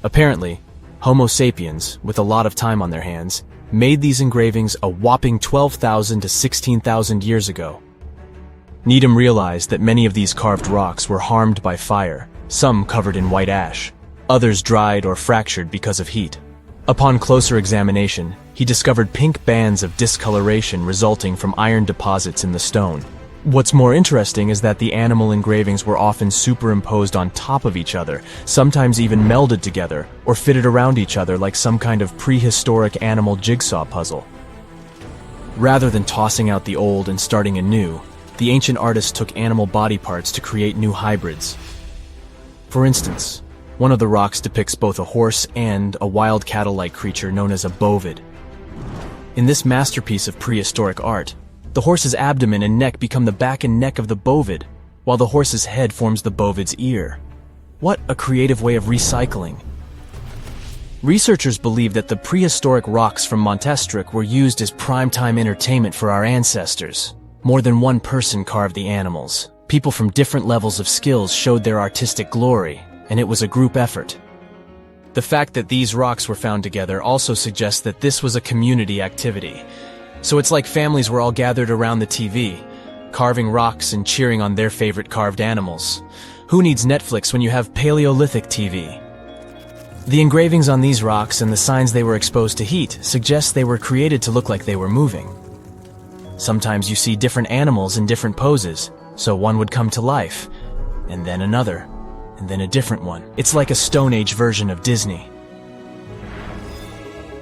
Apparently, Homo sapiens, with a lot of time on their hands, made these engravings a whopping 12,000 to 16,000 years ago. Needham realized that many of these carved rocks were harmed by fire, some covered in white ash, others dried or fractured because of heat. Upon closer examination, he discovered pink bands of discoloration resulting from iron deposits in the stone. What's more interesting is that the animal engravings were often superimposed on top of each other, sometimes even melded together or fitted around each other like some kind of prehistoric animal jigsaw puzzle. Rather than tossing out the old and starting anew, the ancient artists took animal body parts to create new hybrids. For instance, one of the rocks depicts both a horse and a wild cattle-like creature known as a bovid. In this masterpiece of prehistoric art, the horse's abdomen and neck become the back and neck of the bovid, while the horse's head forms the bovid's ear. What a creative way of recycling. Researchers believe that the prehistoric rocks from Montestric were used as primetime entertainment for our ancestors. More than one person carved the animals. People from different levels of skills showed their artistic glory, and it was a group effort. The fact that these rocks were found together also suggests that this was a community activity. So it's like families were all gathered around the TV, carving rocks and cheering on their favorite carved animals. Who needs Netflix when you have Paleolithic TV? The engravings on these rocks and the signs they were exposed to heat suggest they were created to look like they were moving. Sometimes you see different animals in different poses, so one would come to life, and then another, and then a different one. It's like a Stone Age version of Disney.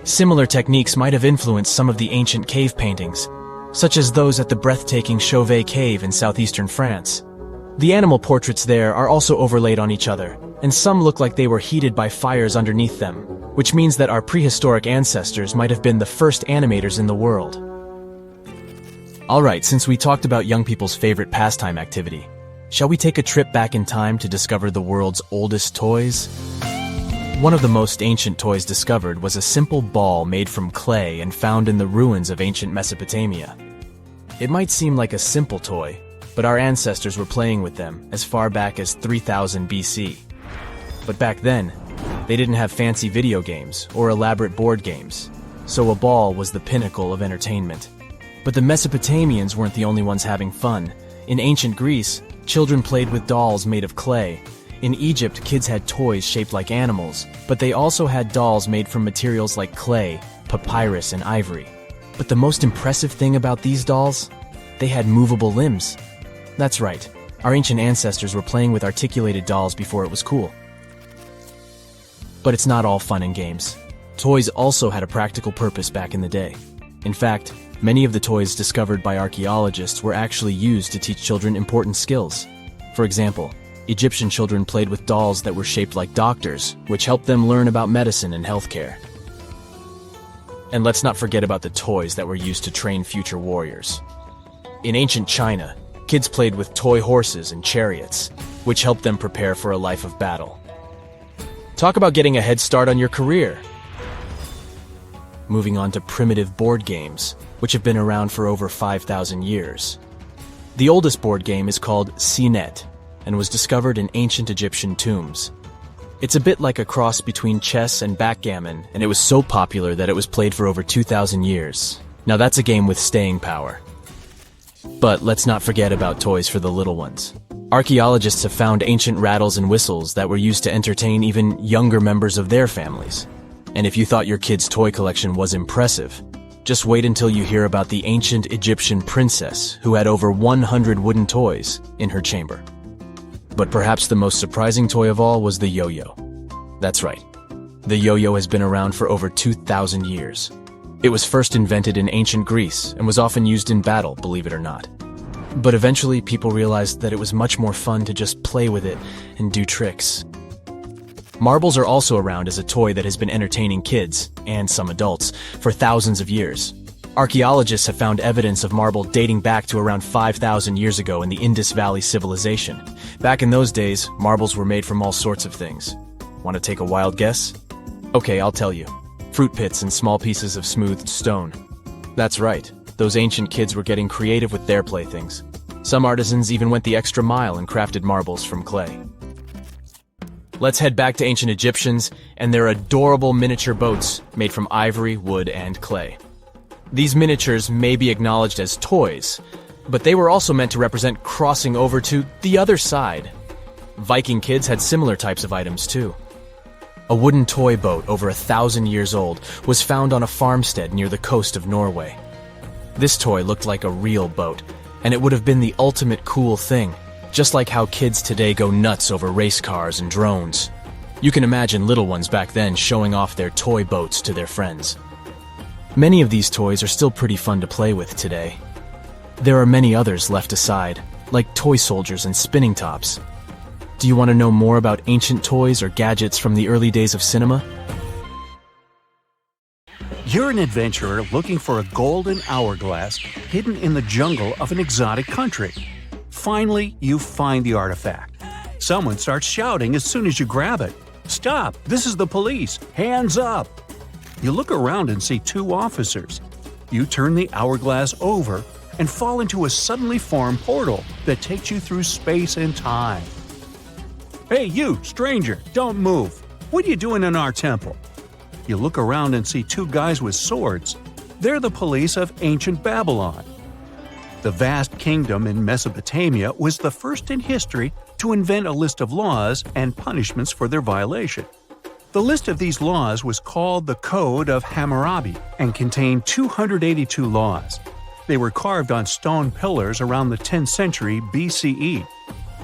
Similar techniques might have influenced some of the ancient cave paintings, such as those at the breathtaking Chauvet Cave in southeastern France. The animal portraits there are also overlaid on each other, and some look like they were heated by fires underneath them, which means that our prehistoric ancestors might have been the first animators in the world. Alright, since we talked about young people's favorite pastime activity, shall we take a trip back in time to discover the world's oldest toys? One of the most ancient toys discovered was a simple ball made from clay and found in the ruins of ancient Mesopotamia. It might seem like a simple toy, but our ancestors were playing with them as far back as 3000 BC. But back then, they didn't have fancy video games or elaborate board games, so a ball was the pinnacle of entertainment. But the Mesopotamians weren't the only ones having fun. In ancient Greece, children played with dolls made of clay. In Egypt, kids had toys shaped like animals, but they also had dolls made from materials like clay, papyrus, and ivory. But the most impressive thing about these dolls? They had movable limbs. That's right, our ancient ancestors were playing with articulated dolls before it was cool. But it's not all fun and games. Toys also had a practical purpose back in the day. In fact, many of the toys discovered by archaeologists were actually used to teach children important skills. For example, Egyptian children played with dolls that were shaped like doctors, which helped them learn about medicine and healthcare. And let's not forget about the toys that were used to train future warriors. In ancient China, kids played with toy horses and chariots, which helped them prepare for a life of battle. Talk about getting a head start on your career. Moving on to primitive board games, which have been around for over 5,000 years. The oldest board game is called Senet, and was discovered in ancient Egyptian tombs. It's a bit like a cross between chess and backgammon, and it was so popular that it was played for over 2,000 years. Now that's a game with staying power. But let's not forget about toys for the little ones. Archaeologists have found ancient rattles and whistles that were used to entertain even younger members of their families. And if you thought your kid's toy collection was impressive, just wait until you hear about the ancient Egyptian princess who had over 100 wooden toys in her chamber. But perhaps the most surprising toy of all was the yo-yo. That's right. The yo-yo has been around for over 2,000 years. It was first invented in ancient Greece and was often used in battle, believe it or not. But eventually people realized that it was much more fun to just play with it and do tricks. Marbles are also around as a toy that has been entertaining kids, and some adults, for thousands of years. Archaeologists have found evidence of marble dating back to around 5,000 years ago in the Indus Valley civilization. Back in those days, marbles were made from all sorts of things. Want to take a wild guess? Okay, I'll tell you. Fruit pits and small pieces of smoothed stone. That's right, those ancient kids were getting creative with their playthings. Some artisans even went the extra mile and crafted marbles from clay. Let's head back to ancient Egyptians and their adorable miniature boats made from ivory, wood, and clay. These miniatures may be acknowledged as toys, but they were also meant to represent crossing over to the other side. Viking kids had similar types of items too. A wooden toy boat over 1,000 years old was found on a farmstead near the coast of Norway. This toy looked like a real boat, and it would have been the ultimate cool thing, just like how kids today go nuts over race cars and drones. You can imagine little ones back then showing off their toy boats to their friends. Many of these toys are still pretty fun to play with today. There are many others left aside, like toy soldiers and spinning tops. Do you want to know more about ancient toys or gadgets from the early days of cinema? You're an adventurer looking for a golden hourglass hidden in the jungle of an exotic country. Finally, you find the artifact. Someone starts shouting as soon as you grab it. "Stop! This is the police! Hands up!" You look around and see two officers. You turn the hourglass over and fall into a suddenly formed portal that takes you through space and time. "Hey you, stranger, don't move! What are you doing in our temple?" You look around and see two guys with swords. They're the police of ancient Babylon. The vast kingdom in Mesopotamia was the first in history to invent a list of laws and punishments for their violation. The list of these laws was called the Code of Hammurabi and contained 282 laws. They were carved on stone pillars around the 10th century BCE.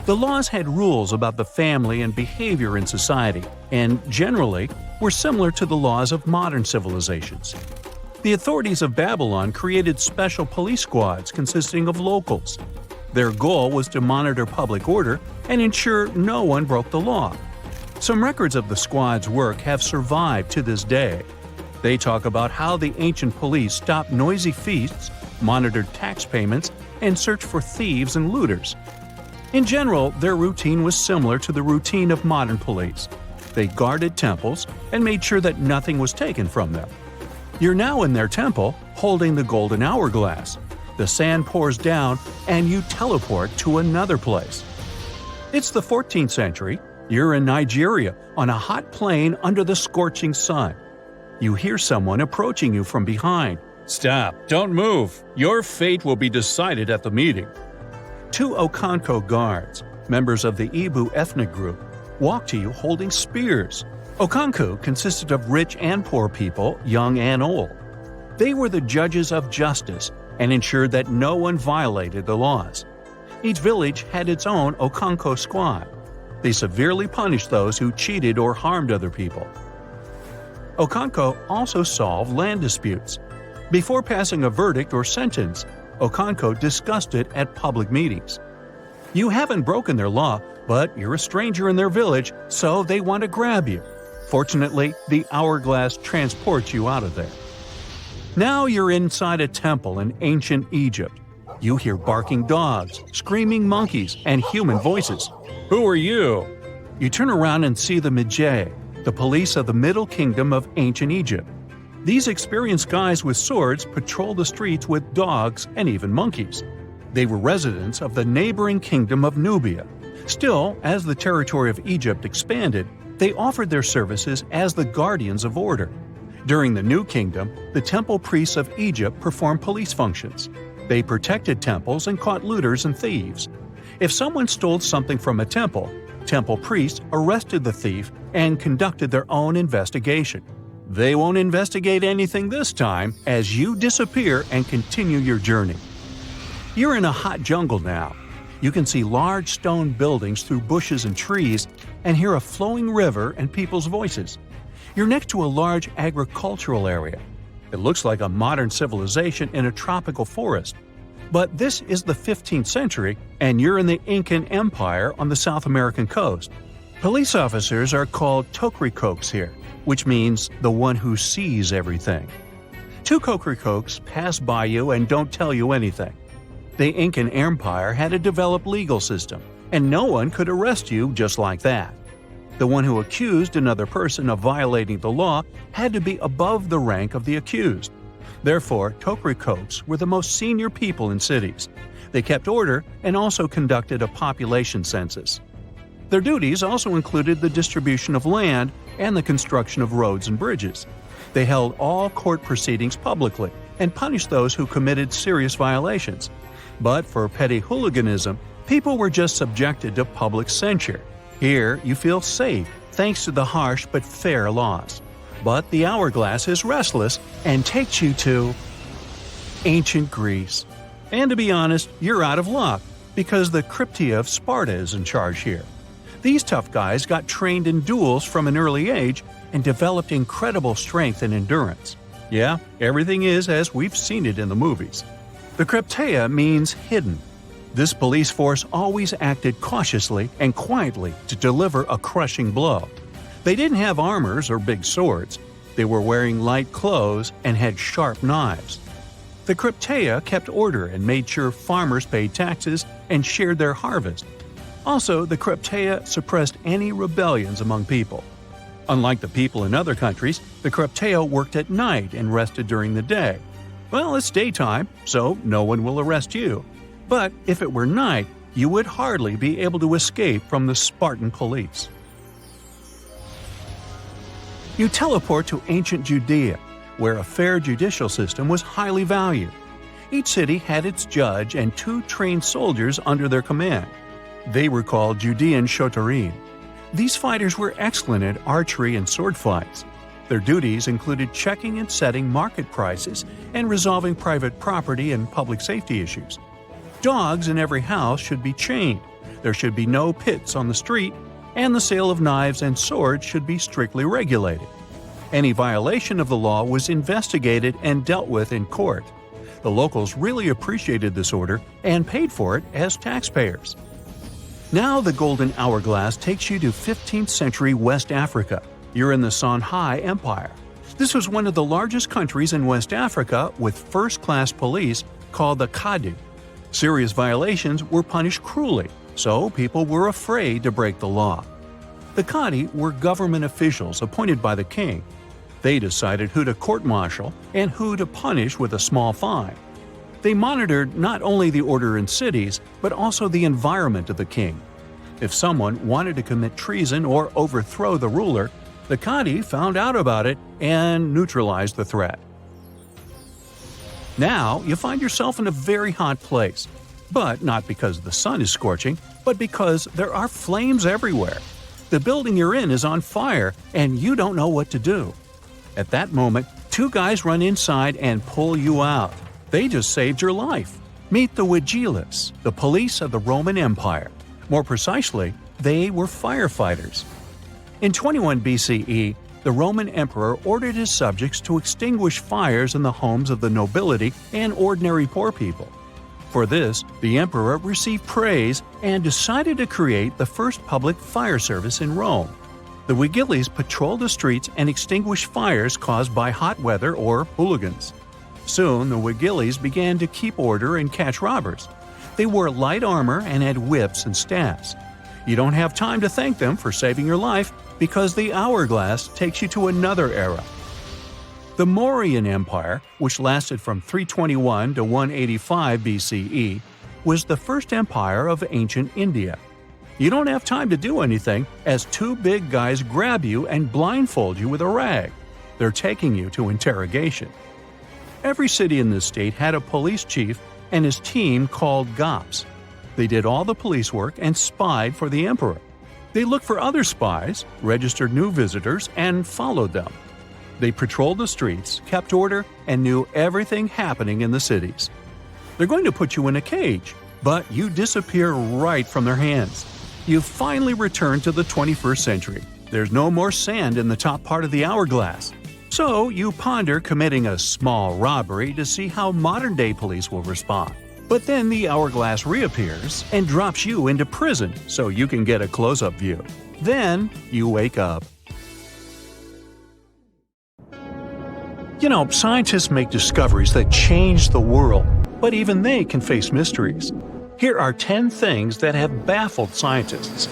The laws had rules about the family and behavior in society, and generally were similar to the laws of modern civilizations. The authorities of Babylon created special police squads consisting of locals. Their goal was to monitor public order and ensure no one broke the law. Some records of the squad's work have survived to this day. They talk about how the ancient police stopped noisy feasts, monitored tax payments, and searched for thieves and looters. In general, their routine was similar to the routine of modern police. They guarded temples and made sure that nothing was taken from them. You're now in their temple, holding the golden hourglass. The sand pours down, and you teleport to another place. It's the 14th century. You're in Nigeria, on a hot plain under the scorching sun. You hear someone approaching you from behind. "Stop! Don't move! Your fate will be decided at the meeting." Two Okonko guards, members of the Igbo ethnic group, walk to you holding spears. Okonko consisted of rich and poor people, young and old. They were the judges of justice and ensured that no one violated the laws. Each village had its own Okonko squad. They severely punished those who cheated or harmed other people. Okonko also solved land disputes. Before passing a verdict or sentence, Okonko discussed it at public meetings. You haven't broken their law, but you're a stranger in their village, so they want to grab you. Fortunately, the hourglass transports you out of there. Now you're inside a temple in ancient Egypt. You hear barking dogs, screaming monkeys, and human voices. "Who are you?" You turn around and see the Medjay, the police of the Middle Kingdom of ancient Egypt. These experienced guys with swords patrol the streets with dogs and even monkeys. They were residents of the neighboring kingdom of Nubia. Still, as the territory of Egypt expanded, they offered their services as the guardians of order. During the New Kingdom, the temple priests of Egypt performed police functions. They protected temples and caught looters and thieves. If someone stole something from a temple, temple priests arrested the thief and conducted their own investigation. They won't investigate anything this time as you disappear and continue your journey. You're in a hot jungle now. You can see large stone buildings through bushes and trees and hear a flowing river and people's voices. You're next to a large agricultural area. It looks like a modern civilization in a tropical forest. But this is the 15th century, and you're in the Incan Empire on the South American coast. Police officers are called tokrikokes here, which means the one who sees everything. Two tokrikokes pass by you and don't tell you anything. The Incan Empire had a developed legal system, and no one could arrest you just like that. The one who accused another person of violating the law had to be above the rank of the accused. Therefore, tokrikokes were the most senior people in cities. They kept order and also conducted a population census. Their duties also included the distribution of land and the construction of roads and bridges. They held all court proceedings publicly and punished those who committed serious violations. But for petty hooliganism, people were just subjected to public censure. Here, you feel safe thanks to the harsh but fair laws. But the hourglass is restless and takes you to ancient Greece. And to be honest, you're out of luck because the Cryptia of Sparta is in charge here. These tough guys got trained in duels from an early age and developed incredible strength and endurance. Yeah, everything is as we've seen it in the movies. The Cryptia means hidden. This police force always acted cautiously and quietly to deliver a crushing blow. They didn't have armors or big swords. They were wearing light clothes and had sharp knives. The Cryptia kept order and made sure farmers paid taxes and shared their harvest. Also, the Cryptia suppressed any rebellions among people. Unlike the people in other countries, the Cryptia worked at night and rested during the day. Well, it's daytime, so no one will arrest you. But if it were night, you would hardly be able to escape from the Spartan police. You teleport to ancient Judea, where a fair judicial system was highly valued. Each city had its judge and 2 trained soldiers under their command. They were called Judean shotarim. These fighters were excellent at archery and sword fights. Their duties included checking and setting market prices and resolving private property and public safety issues. Dogs in every house should be chained, there should be no pits on the street, and the sale of knives and swords should be strictly regulated. Any violation of the law was investigated and dealt with in court. The locals really appreciated this order and paid for it as taxpayers. Now the Golden Hourglass takes you to 15th century West Africa. You're in the Songhai Empire. This was one of the largest countries in West Africa with first-class police called the Kadi. Serious violations were punished cruelly, so people were afraid to break the law. The Kadi were government officials appointed by the king. They decided who to court-martial and who to punish with a small fine. They monitored not only the order in cities, but also the environment of the king. If someone wanted to commit treason or overthrow the ruler, the Kadi found out about it and neutralized the threat. Now you find yourself in a very hot place, but not because the sun is scorching, but because there are flames everywhere. The building you're in is on fire, and you don't know what to do. At that moment, two guys run inside and pull you out. They just saved your life. Meet the Vigiles, the police of the Roman Empire. More precisely, they were firefighters. In 21 BCE, the Roman emperor ordered his subjects to extinguish fires in the homes of the nobility and ordinary poor people. For this, the emperor received praise and decided to create the first public fire service in Rome. The Vigiles patrolled the streets and extinguished fires caused by hot weather or hooligans. Soon, the Vigiles began to keep order and catch robbers. They wore light armor and had whips and staffs. You don't have time to thank them for saving your life because the hourglass takes you to another era. The Mauryan Empire, which lasted from 321 to 185 BCE, was the first empire of ancient India. You don't have time to do anything as two big guys grab you and blindfold you with a rag. They're taking you to interrogation. Every city in this state had a police chief and his team called Gops. They did all the police work and spied for the emperor. They looked for other spies, registered new visitors, and followed them. They patrolled the streets, kept order, and knew everything happening in the cities. They're going to put you in a cage, but you disappear right from their hands. You've finally returned to the 21st century. There's no more sand in the top part of the hourglass. So you ponder committing a small robbery to see how modern-day police will respond. But then the hourglass reappears and drops you into prison so you can get a close-up view. Then you wake up. Scientists make discoveries that change the world, but even they can face mysteries. Here are 10 things that have baffled scientists.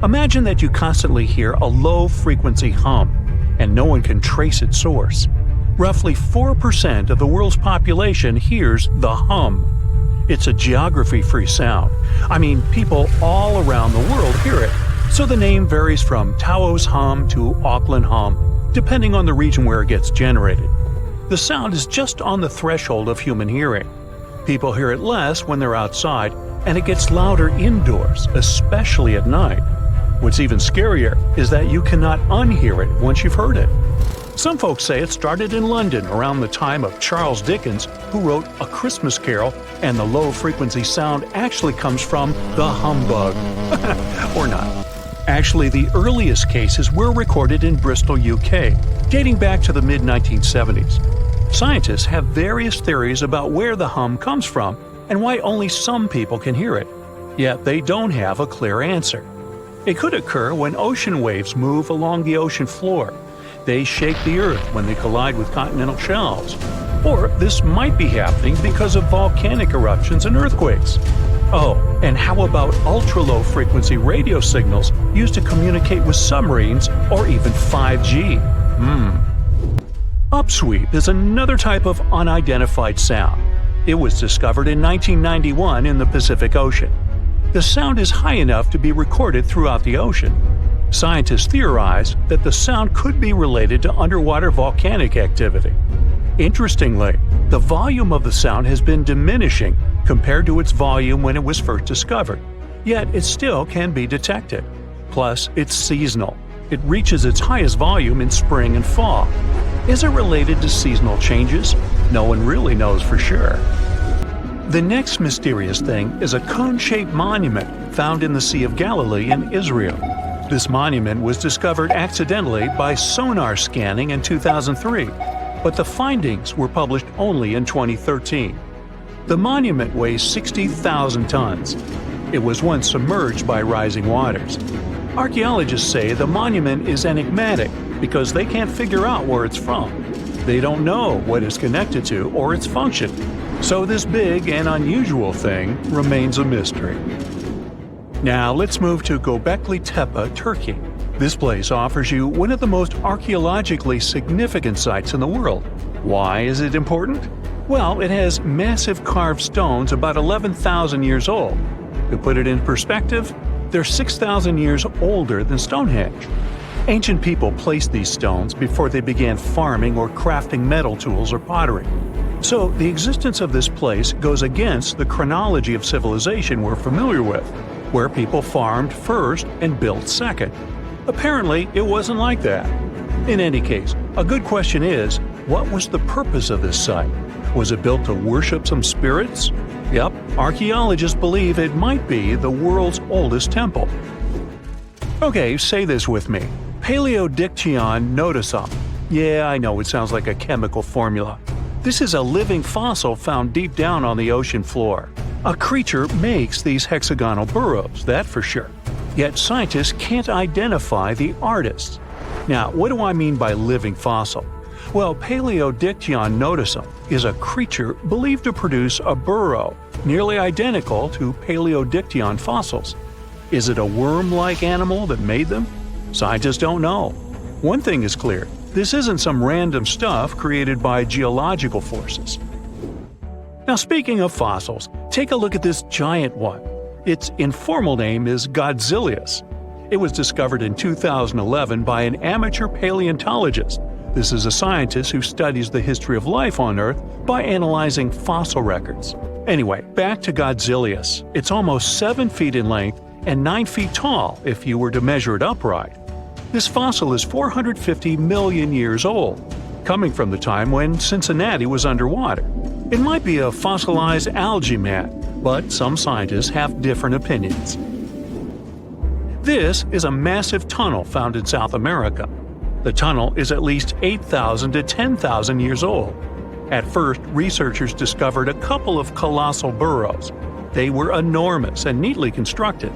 Imagine that you constantly hear a low-frequency hum, and no one can trace its source. Roughly 4% of the world's population hears the hum. It's a geography-free sound. People all around the world hear it, so the name varies from Tao's hum to Auckland hum, depending on the region where it gets generated. The sound is just on the threshold of human hearing. People hear it less when they're outside, and it gets louder indoors, especially at night. What's even scarier is that you cannot unhear it once you've heard it. Some folks say it started in London around the time of Charles Dickens, who wrote A Christmas Carol, and the low-frequency sound actually comes from the humbug. Or not. Actually, the earliest cases were recorded in Bristol, UK, dating back to the mid-1970s. Scientists have various theories about where the hum comes from and why only some people can hear it, yet they don't have a clear answer. It could occur when ocean waves move along the ocean floor. They shake the Earth when they collide with continental shelves. Or this might be happening because of volcanic eruptions and earthquakes. Oh, and how about ultra-low frequency radio signals used to communicate with submarines or even 5G? Upsweep is another type of unidentified sound. It was discovered in 1991 in the Pacific Ocean. The sound is high enough to be recorded throughout the ocean. Scientists theorize that the sound could be related to underwater volcanic activity. Interestingly, the volume of the sound has been diminishing compared to its volume when it was first discovered, yet it still can be detected. Plus, it's seasonal. It reaches its highest volume in spring and fall. Is it related to seasonal changes? No one really knows for sure. The next mysterious thing is a cone-shaped monument found in the Sea of Galilee in Israel. This monument was discovered accidentally by sonar scanning in 2003. but the findings were published only in 2013. The monument weighs 60,000 tons. It was once submerged by rising waters. Archaeologists say the monument is enigmatic because they can't figure out where it's from. They don't know what it's connected to or its function. So this big and unusual thing remains a mystery. Now let's move to Göbekli Tepe, Turkey. This place offers you one of the most archaeologically significant sites in the world. Why is it important? Well, it has massive carved stones about 11,000 years old. To put it in perspective, they're 6,000 years older than Stonehenge. Ancient people placed these stones before they began farming or crafting metal tools or pottery. So the existence of this place goes against the chronology of civilization we're familiar with, where people farmed first and built second. Apparently, it wasn't like that. In any case, a good question is, what was the purpose of this site? Was it built to worship some spirits? Yep, archaeologists believe it might be the world's oldest temple. Okay, say this with me. Paleodictyon notusum. Yeah, I know it sounds like a chemical formula. This is a living fossil found deep down on the ocean floor. A creature makes these hexagonal burrows, that for sure. Yet scientists can't identify the artist. Now, what do I mean by living fossil? Well, Paleodictyon notusum is a creature believed to produce a burrow nearly identical to Paleodictyon fossils. Is it a worm-like animal that made them? Scientists don't know. One thing is clear, this isn't some random stuff created by geological forces. Now, speaking of fossils, take a look at this giant one. Its informal name is Godzilius. It was discovered in 2011 by an amateur paleontologist. This is a scientist who studies the history of life on Earth by analyzing fossil records. Anyway, back to Godzilius. It's almost 7 feet in length and 9 feet tall if you were to measure it upright. This fossil is 450 million years old, coming from the time when Cincinnati was underwater. It might be a fossilized algae mat, but some scientists have different opinions. This is a massive tunnel found in South America. The tunnel is at least 8,000 to 10,000 years old. At first, researchers discovered a couple of colossal burrows. They were enormous and neatly constructed.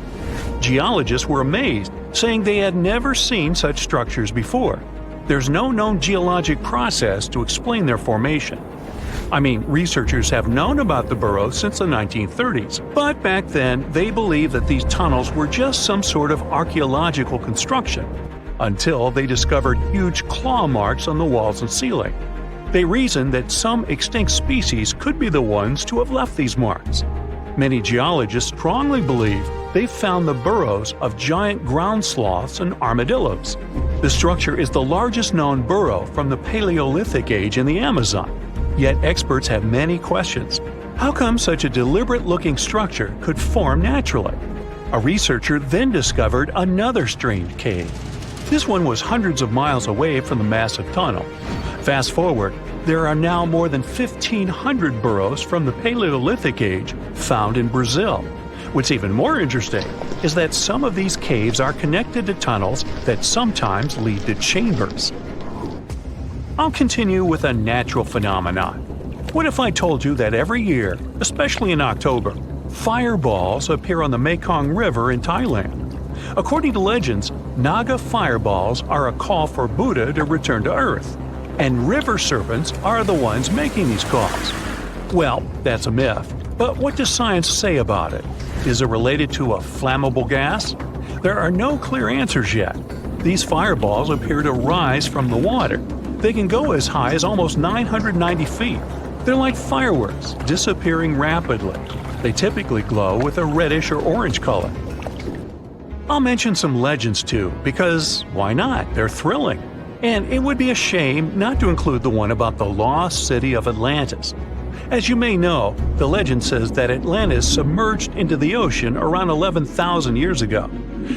Geologists were amazed, saying they had never seen such structures before. There's no known geologic process to explain their formation. I mean, researchers have known about the burrows since the 1930s, but back then they believed that these tunnels were just some sort of archaeological construction, until they discovered huge claw marks on the walls and ceiling. They reasoned that some extinct species could be the ones to have left these marks. Many geologists strongly believe they found the burrows of giant ground sloths and armadillos. The structure is the largest known burrow from the Paleolithic age in the Amazon. Yet experts have many questions. How come such a deliberate-looking structure could form naturally? A researcher then discovered another strange cave. This one was hundreds of miles away from the massive tunnel. Fast forward, there are now more than 1,500 burrows from the Paleolithic age found in Brazil. What's even more interesting is that some of these caves are connected to tunnels that sometimes lead to chambers. I'll continue with a natural phenomenon. What if I told you that every year, especially in October, fireballs appear on the Mekong River in Thailand? According to legends, Naga fireballs are a call for Buddha to return to Earth, and river serpents are the ones making these calls. Well, that's a myth, but what does science say about it? Is it related to a flammable gas? There are no clear answers yet. These fireballs appear to rise from the water. They can go as high as almost 990 feet. They're like fireworks, disappearing rapidly. They typically glow with a reddish or orange color. I'll mention some legends too, because why not? They're thrilling. And it would be a shame not to include the one about the lost city of Atlantis. As you may know, the legend says that Atlantis submerged into the ocean around 11,000 years ago.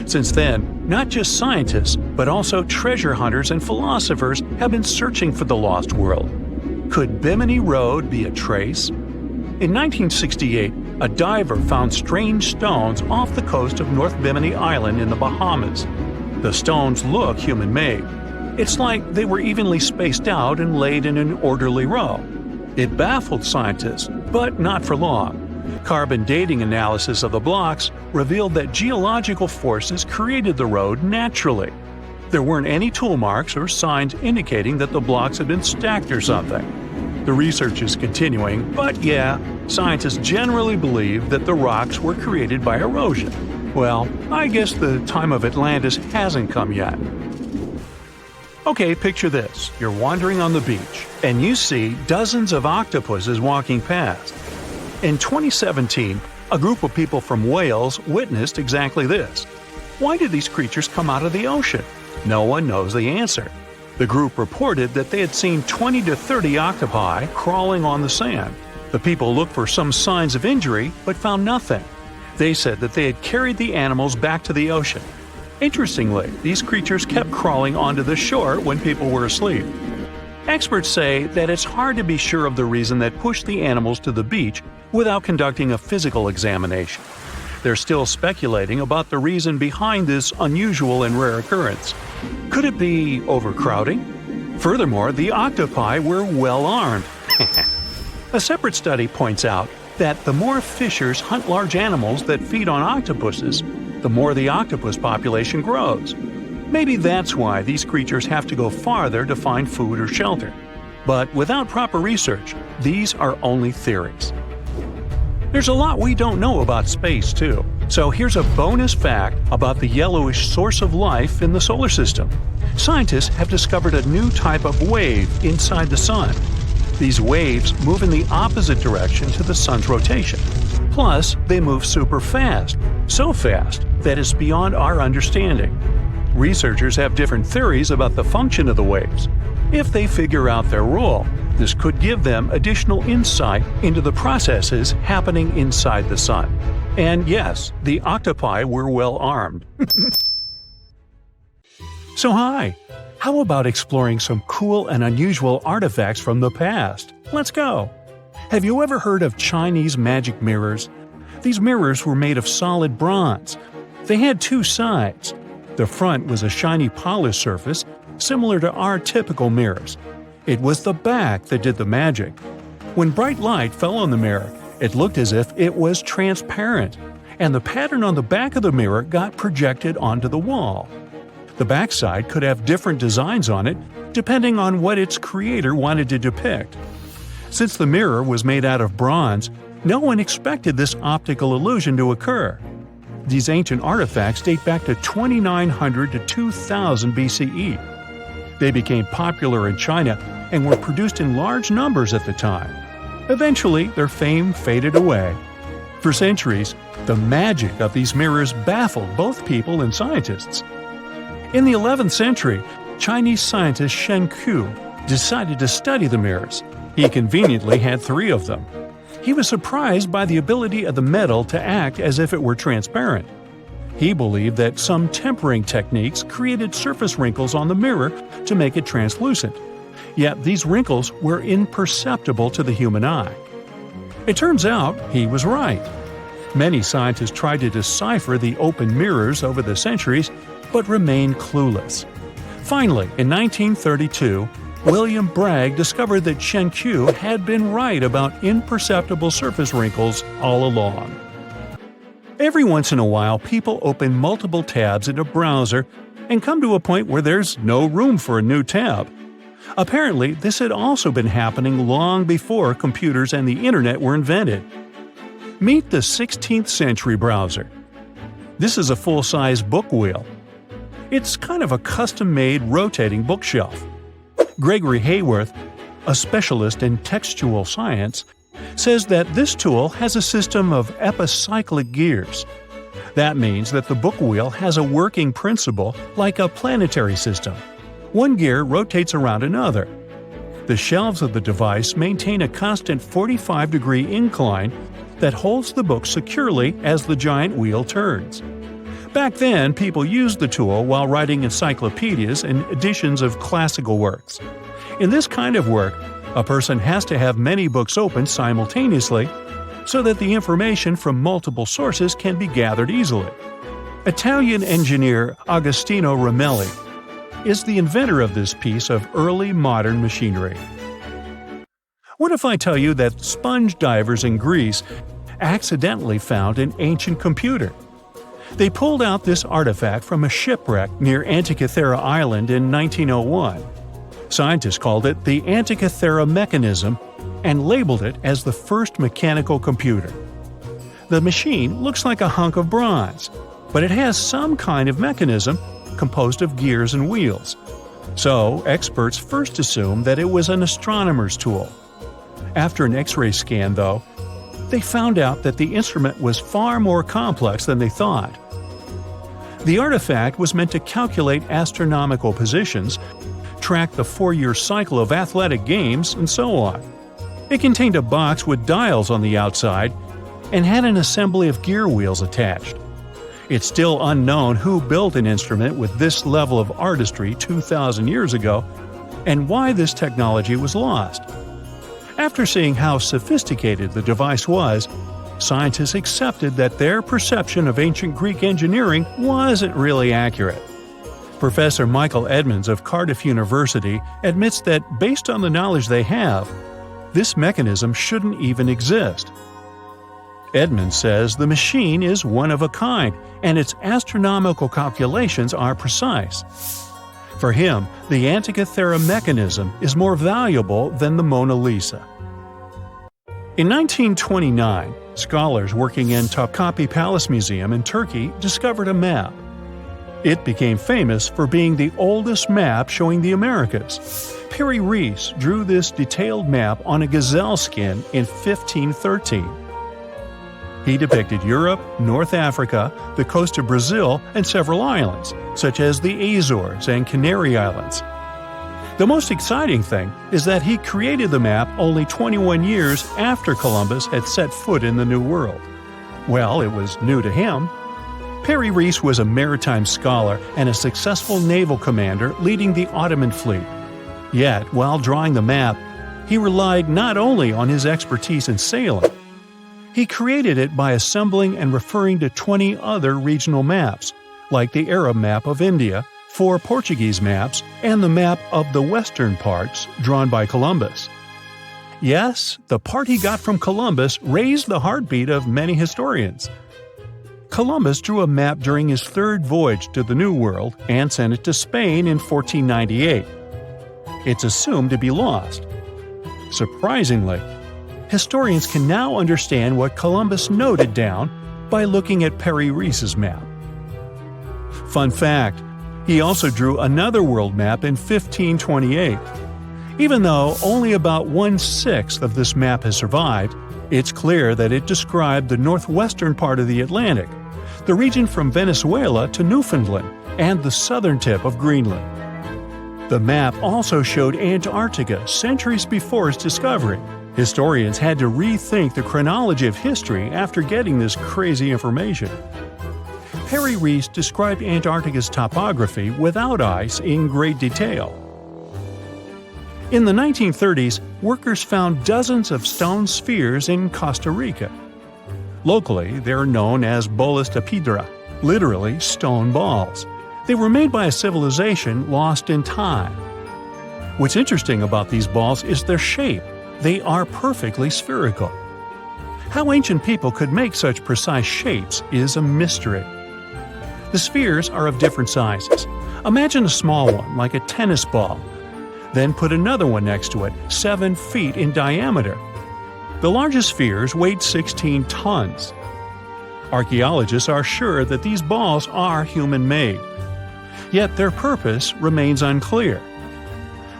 Since then, not just scientists, but also treasure hunters and philosophers have been searching for the lost world. Could Bimini Road be a trace? In 1968, a diver found strange stones off the coast of North Bimini Island in the Bahamas. The stones look human-made. It's like they were evenly spaced out and laid in an orderly row. It baffled scientists, but not for long. Carbon dating analysis of the blocks revealed that geological forces created the road naturally. There weren't any tool marks or signs indicating that the blocks had been stacked or something. The research is continuing, but yeah, scientists generally believe that the rocks were created by erosion. Well, I guess the time of Atlantis hasn't come yet. Okay, picture this. You're wandering on the beach, and you see dozens of octopuses walking past. In 2017, a group of people from Wales witnessed exactly this. Why did these creatures come out of the ocean? No one knows the answer. The group reported that they had seen 20 to 30 octopi crawling on the sand. The people looked for some signs of injury, but found nothing. They said that they had carried the animals back to the ocean. Interestingly, these creatures kept crawling onto the shore when people were asleep. Experts say that it's hard to be sure of the reason that pushed the animals to the beach without conducting a physical examination. They're still speculating about the reason behind this unusual and rare occurrence. Could it be overcrowding? Furthermore, the octopi were well armed. A separate study points out that the more fishers hunt large animals that feed on octopuses, the more the octopus population grows. Maybe that's why these creatures have to go farther to find food or shelter. But without proper research, these are only theories. There's a lot we don't know about space, too. So here's a bonus fact about the yellowish source of life in the solar system. Scientists have discovered a new type of wave inside the sun. These waves move in the opposite direction to the sun's rotation. Plus, they move super fast, so fast that it's beyond our understanding. Researchers have different theories about the function of the waves. If they figure out their role, this could give them additional insight into the processes happening inside the sun. And yes, the octopi were well armed. So hi, how about exploring some cool and unusual artifacts from the past? Let's go! Have you ever heard of Chinese magic mirrors? These mirrors were made of solid bronze. They had two sides. The front was a shiny polished surface, similar to our typical mirrors. It was the back that did the magic. When bright light fell on the mirror, it looked as if it was transparent, and the pattern on the back of the mirror got projected onto the wall. The backside could have different designs on it, depending on what its creator wanted to depict. Since the mirror was made out of bronze, no one expected this optical illusion to occur. These ancient artifacts date back to 2900 to 2000 BCE. They became popular in China and were produced in large numbers at the time. Eventually, their fame faded away. For centuries, the magic of these mirrors baffled both people and scientists. In the 11th century, Chinese scientist Shen Ku decided to study the mirrors. He conveniently had 3 of them. He was surprised by the ability of the metal to act as if it were transparent. He believed that some tempering techniques created surface wrinkles on the mirror to make it translucent. Yet these wrinkles were imperceptible to the human eye. It turns out he was right. Many scientists tried to decipher the open mirrors over the centuries, but remained clueless. Finally, in 1932, William Bragg discovered that Shen Ku had been right about imperceptible surface wrinkles all along. Every once in a while, people open multiple tabs in a browser and come to a point where there's no room for a new tab. Apparently, this had also been happening long before computers and the internet were invented. Meet the 16th century browser. This is a full-size book wheel. It's kind of a custom-made rotating bookshelf. Gregory Hayworth, a specialist in textual science, says that this tool has a system of epicyclic gears. That means that the book wheel has a working principle like a planetary system. One gear rotates around another. The shelves of the device maintain a constant 45-degree incline that holds the book securely as the giant wheel turns. Back then, people used the tool while writing encyclopedias and editions of classical works. In this kind of work, a person has to have many books open simultaneously so that the information from multiple sources can be gathered easily. Italian engineer Agostino Ramelli is the inventor of this piece of early modern machinery. What if I tell you that sponge divers in Greece accidentally found an ancient computer? They pulled out this artifact from a shipwreck near Antikythera Island in 1901. Scientists called it the Antikythera mechanism and labeled it as the first mechanical computer. The machine looks like a hunk of bronze, but it has some kind of mechanism composed of gears and wheels. So, experts first assumed that it was an astronomer's tool. After an X-ray scan, though, they found out that the instrument was far more complex than they thought. The artifact was meant to calculate astronomical positions, track the 4-year cycle of athletic games, and so on. It contained a box with dials on the outside and had an assembly of gear wheels attached. It's still unknown who built an instrument with this level of artistry 2,000 years ago and why this technology was lost. After seeing how sophisticated the device was, scientists accepted that their perception of ancient Greek engineering wasn't really accurate. Professor Michael Edmonds of Cardiff University admits that based on the knowledge they have, this mechanism shouldn't even exist. Edmonds says the machine is one of a kind and its astronomical calculations are precise. For him, the Antikythera mechanism is more valuable than the Mona Lisa. In 1929, scholars working in Topkapi Palace Museum in Turkey discovered a map. It became famous for being the oldest map showing the Americas. Perry Rees drew this detailed map on a gazelle skin in 1513. He depicted Europe, North Africa, the coast of Brazil, and several islands, such as the Azores and Canary Islands. The most exciting thing is that he created the map only 21 years after Columbus had set foot in the New World. Well, it was new to him. Perry Rees was a maritime scholar and a successful naval commander leading the Ottoman fleet. Yet, while drawing the map, he relied not only on his expertise in sailing. He created it by assembling and referring to 20 other regional maps, like the Arab map of India, 4 Portuguese maps, and the map of the western parts drawn by Columbus. Yes, the part he got from Columbus raised the heartbeat of many historians. Columbus drew a map during his 3rd voyage to the New World and sent it to Spain in 1498. It's assumed to be lost. Surprisingly, historians can now understand what Columbus noted down by looking at Perry Rees's map. Fun fact, he also drew another world map in 1528. Even though only about 1/6 of this map has survived, it's clear that it described the northwestern part of the Atlantic, the region from Venezuela to Newfoundland, and the southern tip of Greenland. The map also showed Antarctica centuries before its discovery. Historians had to rethink the chronology of history after getting this crazy information. Perry Rees described Antarctica's topography without ice in great detail. In the 1930s, workers found dozens of stone spheres in Costa Rica. Locally, they're known as bolas de piedra, literally stone balls. They were made by a civilization lost in time. What's interesting about these balls is their shape. They are perfectly spherical. How ancient people could make such precise shapes is a mystery. The spheres are of different sizes. Imagine a small one, like a tennis ball. Then put another one next to it, 7 feet in diameter. The largest spheres weighed 16 tons. Archaeologists are sure that these balls are human-made. Yet their purpose remains unclear.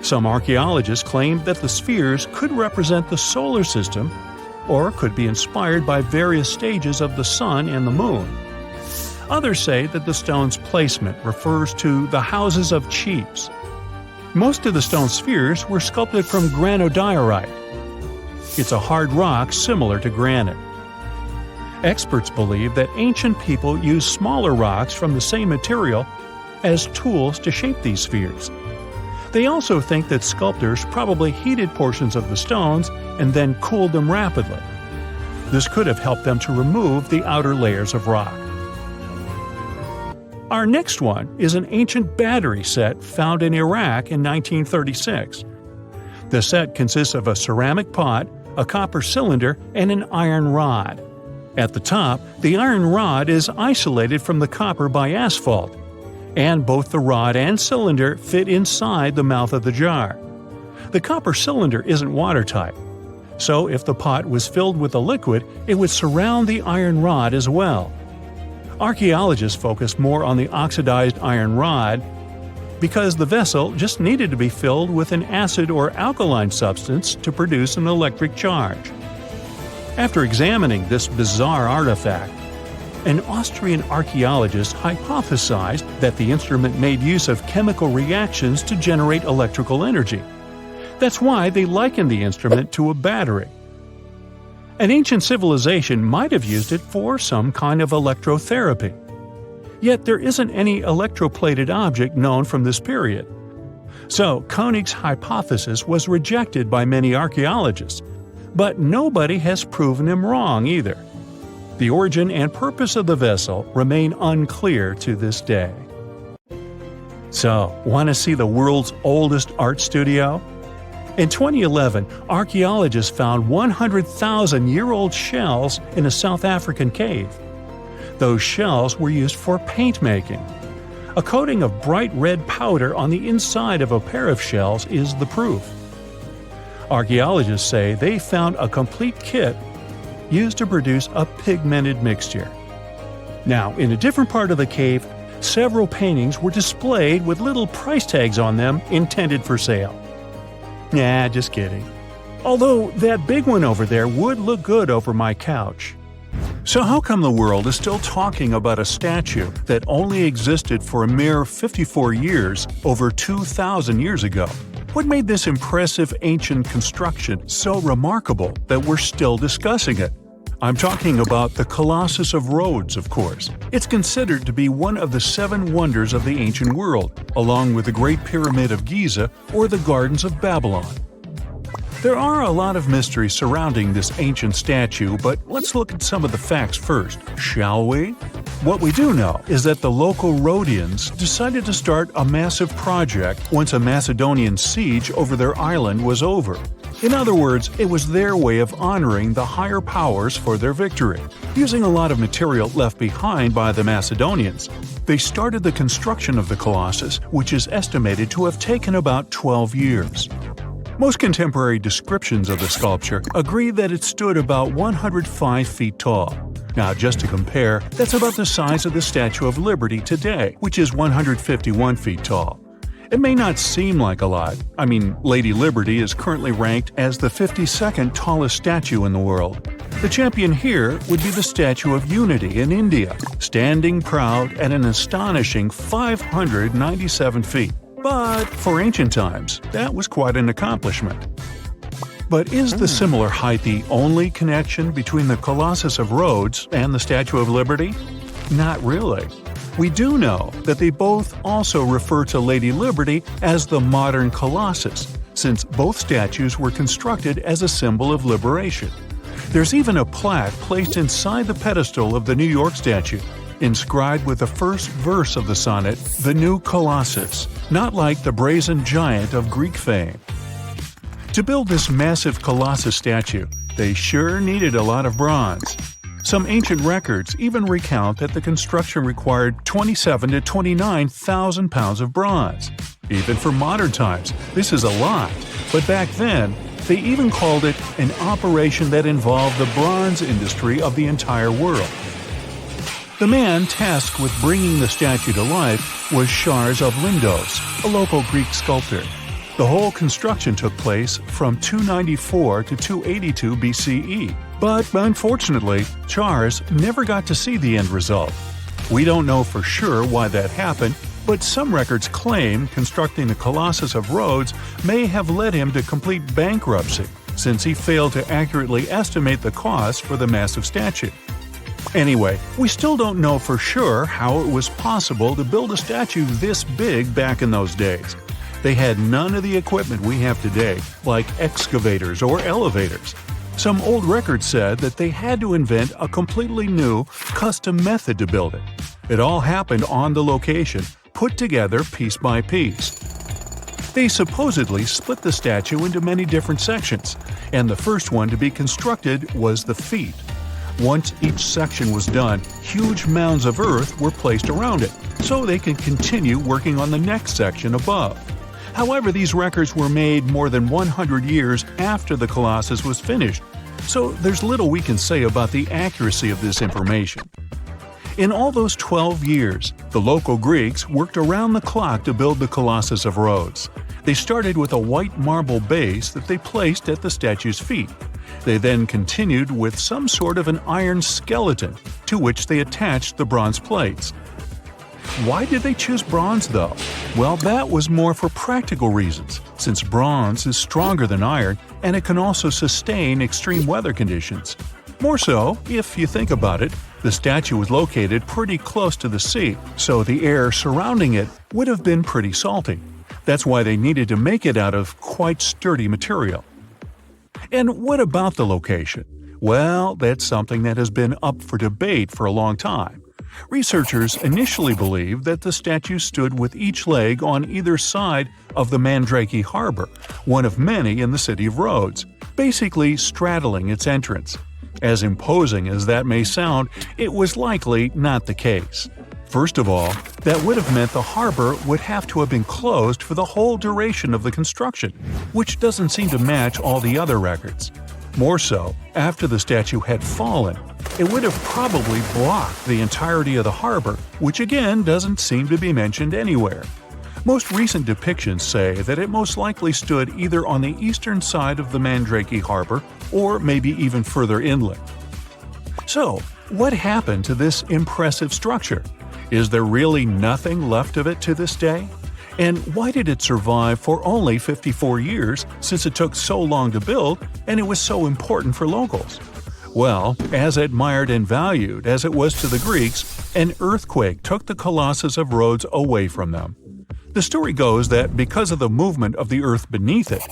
Some archaeologists claim that the spheres could represent the solar system or could be inspired by various stages of the sun and the moon. Others say that the stone's placement refers to the houses of chiefs. Most of the stone spheres were sculpted from granodiorite. It's a hard rock similar to granite. Experts believe that ancient people used smaller rocks from the same material as tools to shape these spheres. They also think that sculptors probably heated portions of the stones and then cooled them rapidly. This could have helped them to remove the outer layers of rock. Our next one is an ancient battery set found in Iraq in 1936. The set consists of a ceramic pot, a copper cylinder, and an iron rod. At the top, the iron rod is isolated from the copper by asphalt, and both the rod and cylinder fit inside the mouth of the jar. The copper cylinder isn't watertight, so if the pot was filled with a liquid, it would surround the iron rod as well. Archaeologists focus more on the oxidized iron rod because the vessel just needed to be filled with an acid or alkaline substance to produce an electric charge. After examining this bizarre artifact, an Austrian archaeologist hypothesized that the instrument made use of chemical reactions to generate electrical energy. That's why they likened the instrument to a battery. An ancient civilization might have used it for some kind of electrotherapy. Yet there isn't any electroplated object known from this period. So Koenig's hypothesis was rejected by many archaeologists, but nobody has proven him wrong either. The origin and purpose of the vessel remain unclear to this day. So, want to see the world's oldest art studio? In 2011, archaeologists found 100,000-year-old shells in a South African cave. Those shells were used for paint making. A coating of bright red powder on the inside of a pair of shells is the proof. Archaeologists say they found a complete kit used to produce a pigmented mixture. Now, in a different part of the cave, several paintings were displayed with little price tags on them intended for sale. Nah, just kidding. Although that big one over there would look good over my couch. So how come the world is still talking about a statue that only existed for a mere 54 years over 2,000 years ago? What made this impressive ancient construction so remarkable that we're still discussing it? I'm talking about the Colossus of Rhodes, of course. It's considered to be one of the 7 wonders of the ancient world, along with the Great Pyramid of Giza or the Gardens of Babylon. There are a lot of mysteries surrounding this ancient statue, but let's look at some of the facts first, shall we? What we do know is that the local Rhodians decided to start a massive project once a Macedonian siege over their island was over. In other words, it was their way of honoring the higher powers for their victory. Using a lot of material left behind by the Macedonians, they started the construction of the Colossus, which is estimated to have taken about 12 years. Most contemporary descriptions of the sculpture agree that it stood about 105 feet tall. Now, just to compare, that's about the size of the Statue of Liberty today, which is 151 feet tall. It may not seem like a lot. I mean, Lady Liberty is currently ranked as the 52nd tallest statue in the world. The champion here would be the Statue of Unity in India, standing proud at an astonishing 597 feet. But for ancient times, that was quite an accomplishment. But is the similar height the only connection between the Colossus of Rhodes and the Statue of Liberty? Not really. We do know that they both also refer to Lady Liberty as the modern Colossus, since both statues were constructed as a symbol of liberation. There's even a plaque placed inside the pedestal of the New York statue, inscribed with the first verse of the sonnet, "The New Colossus," not like the brazen giant of Greek fame. To build this massive Colossus statue, they sure needed a lot of bronze. Some ancient records even recount that the construction required 27,000 to 29,000 pounds of bronze. Even for modern times, this is a lot, but back then, they even called it an operation that involved the bronze industry of the entire world. The man tasked with bringing the statue to life was Charles of Lindos, a local Greek sculptor. The whole construction took place from 294 to 282 BCE. But unfortunately, Charles never got to see the end result. We don't know for sure why that happened, but some records claim constructing the Colossus of Rhodes may have led him to complete bankruptcy, since he failed to accurately estimate the cost for the massive statue. Anyway, we still don't know for sure how it was possible to build a statue this big back in those days. They had none of the equipment we have today, like excavators or elevators. Some old records said that they had to invent a completely new, custom method to build it. It all happened on the location, put together piece by piece. They supposedly split the statue into many different sections, and the first one to be constructed was the feet. Once each section was done, huge mounds of earth were placed around it, so they could continue working on the next section above. However, these records were made more than 100 years after the Colossus was finished, so there's little we can say about the accuracy of this information. In all those 12 years, the local Greeks worked around the clock to build the Colossus of Rhodes. They started with a white marble base that they placed at the statue's feet. They then continued with some sort of an iron skeleton, to which they attached the bronze plates. Why did they choose bronze, though? Well, that was more for practical reasons, since bronze is stronger than iron and it can also sustain extreme weather conditions. More so, if you think about it, the statue was located pretty close to the sea, so the air surrounding it would have been pretty salty. That's why they needed to make it out of quite sturdy material. And what about the location? Well, that's something that has been up for debate for a long time. Researchers initially believed that the statue stood with each leg on either side of the Mandrake Harbor, one of many in the city of Rhodes, basically straddling its entrance. As imposing as that may sound, it was likely not the case. First of all, that would have meant the harbor would have to have been closed for the whole duration of the construction, which doesn't seem to match all the other records. More so, after the statue had fallen, it would have probably blocked the entirety of the harbor, which again doesn't seem to be mentioned anywhere. Most recent depictions say that it most likely stood either on the eastern side of the Mandrake Harbor or maybe even further inland. So, what happened to this impressive structure? Is there really nothing left of it to this day? And why did it survive for only 54 years, since it took so long to build and it was so important for locals? Well, as admired and valued as it was to the Greeks, an earthquake took the Colossus of Rhodes away from them. The story goes that because of the movement of the earth beneath it,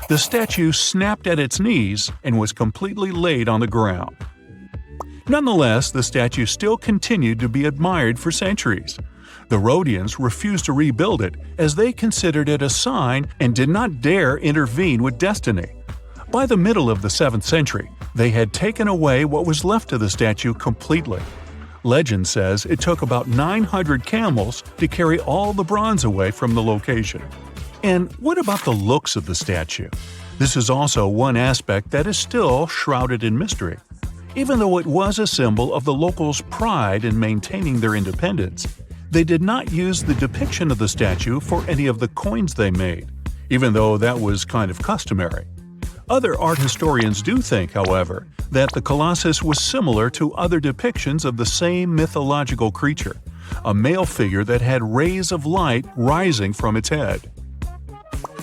the statue snapped at its knees and was completely laid on the ground. Nonetheless, the statue still continued to be admired for centuries. The Rhodians refused to rebuild it as they considered it a sign and did not dare intervene with destiny. By the middle of the 7th century, they had taken away what was left of the statue completely. Legend says it took about 900 camels to carry all the bronze away from the location. And what about the looks of the statue? This is also one aspect that is still shrouded in mystery. Even though it was a symbol of the locals' pride in maintaining their independence, they did not use the depiction of the statue for any of the coins they made, even though that was kind of customary. Other art historians do think, however, that the Colossus was similar to other depictions of the same mythological creature, a male figure that had rays of light rising from its head.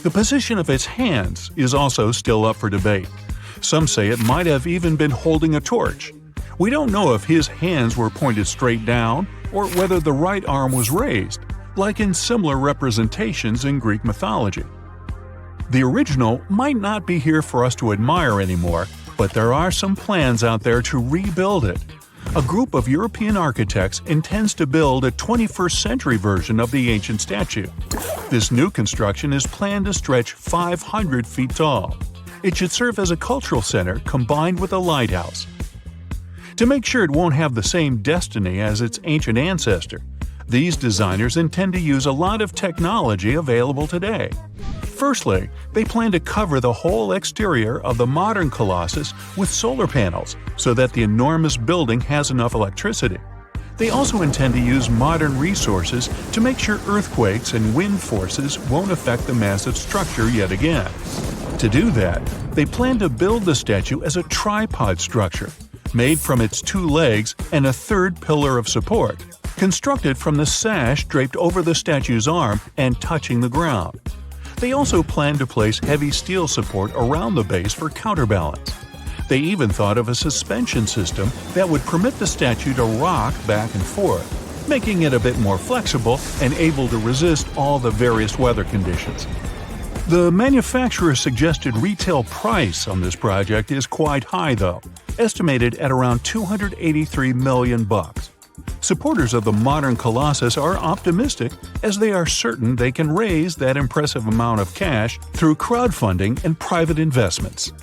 The position of its hands is also still up for debate. Some say it might have even been holding a torch. We don't know if his hands were pointed straight down or whether the right arm was raised, like in similar representations in Greek mythology. The original might not be here for us to admire anymore, but there are some plans out there to rebuild it. A group of European architects intends to build a 21st century version of the ancient statue. This new construction is planned to stretch 500 feet tall. It should serve as a cultural center combined with a lighthouse. To make sure it won't have the same destiny as its ancient ancestor, these designers intend to use a lot of technology available today. Firstly, they plan to cover the whole exterior of the modern Colossus with solar panels so that the enormous building has enough electricity. They also intend to use modern resources to make sure earthquakes and wind forces won't affect the massive structure yet again. To do that, they plan to build the statue as a tripod structure, made from its 2 legs and a third pillar of support, constructed from the sash draped over the statue's arm and touching the ground. They also plan to place heavy steel support around the base for counterbalance. They even thought of a suspension system that would permit the statue to rock back and forth, making it a bit more flexible and able to resist all the various weather conditions. The manufacturer's suggested retail price on this project is quite high though, estimated at around $283 million. Supporters of the modern Colossus are optimistic as they are certain they can raise that impressive amount of cash through crowdfunding and private investments.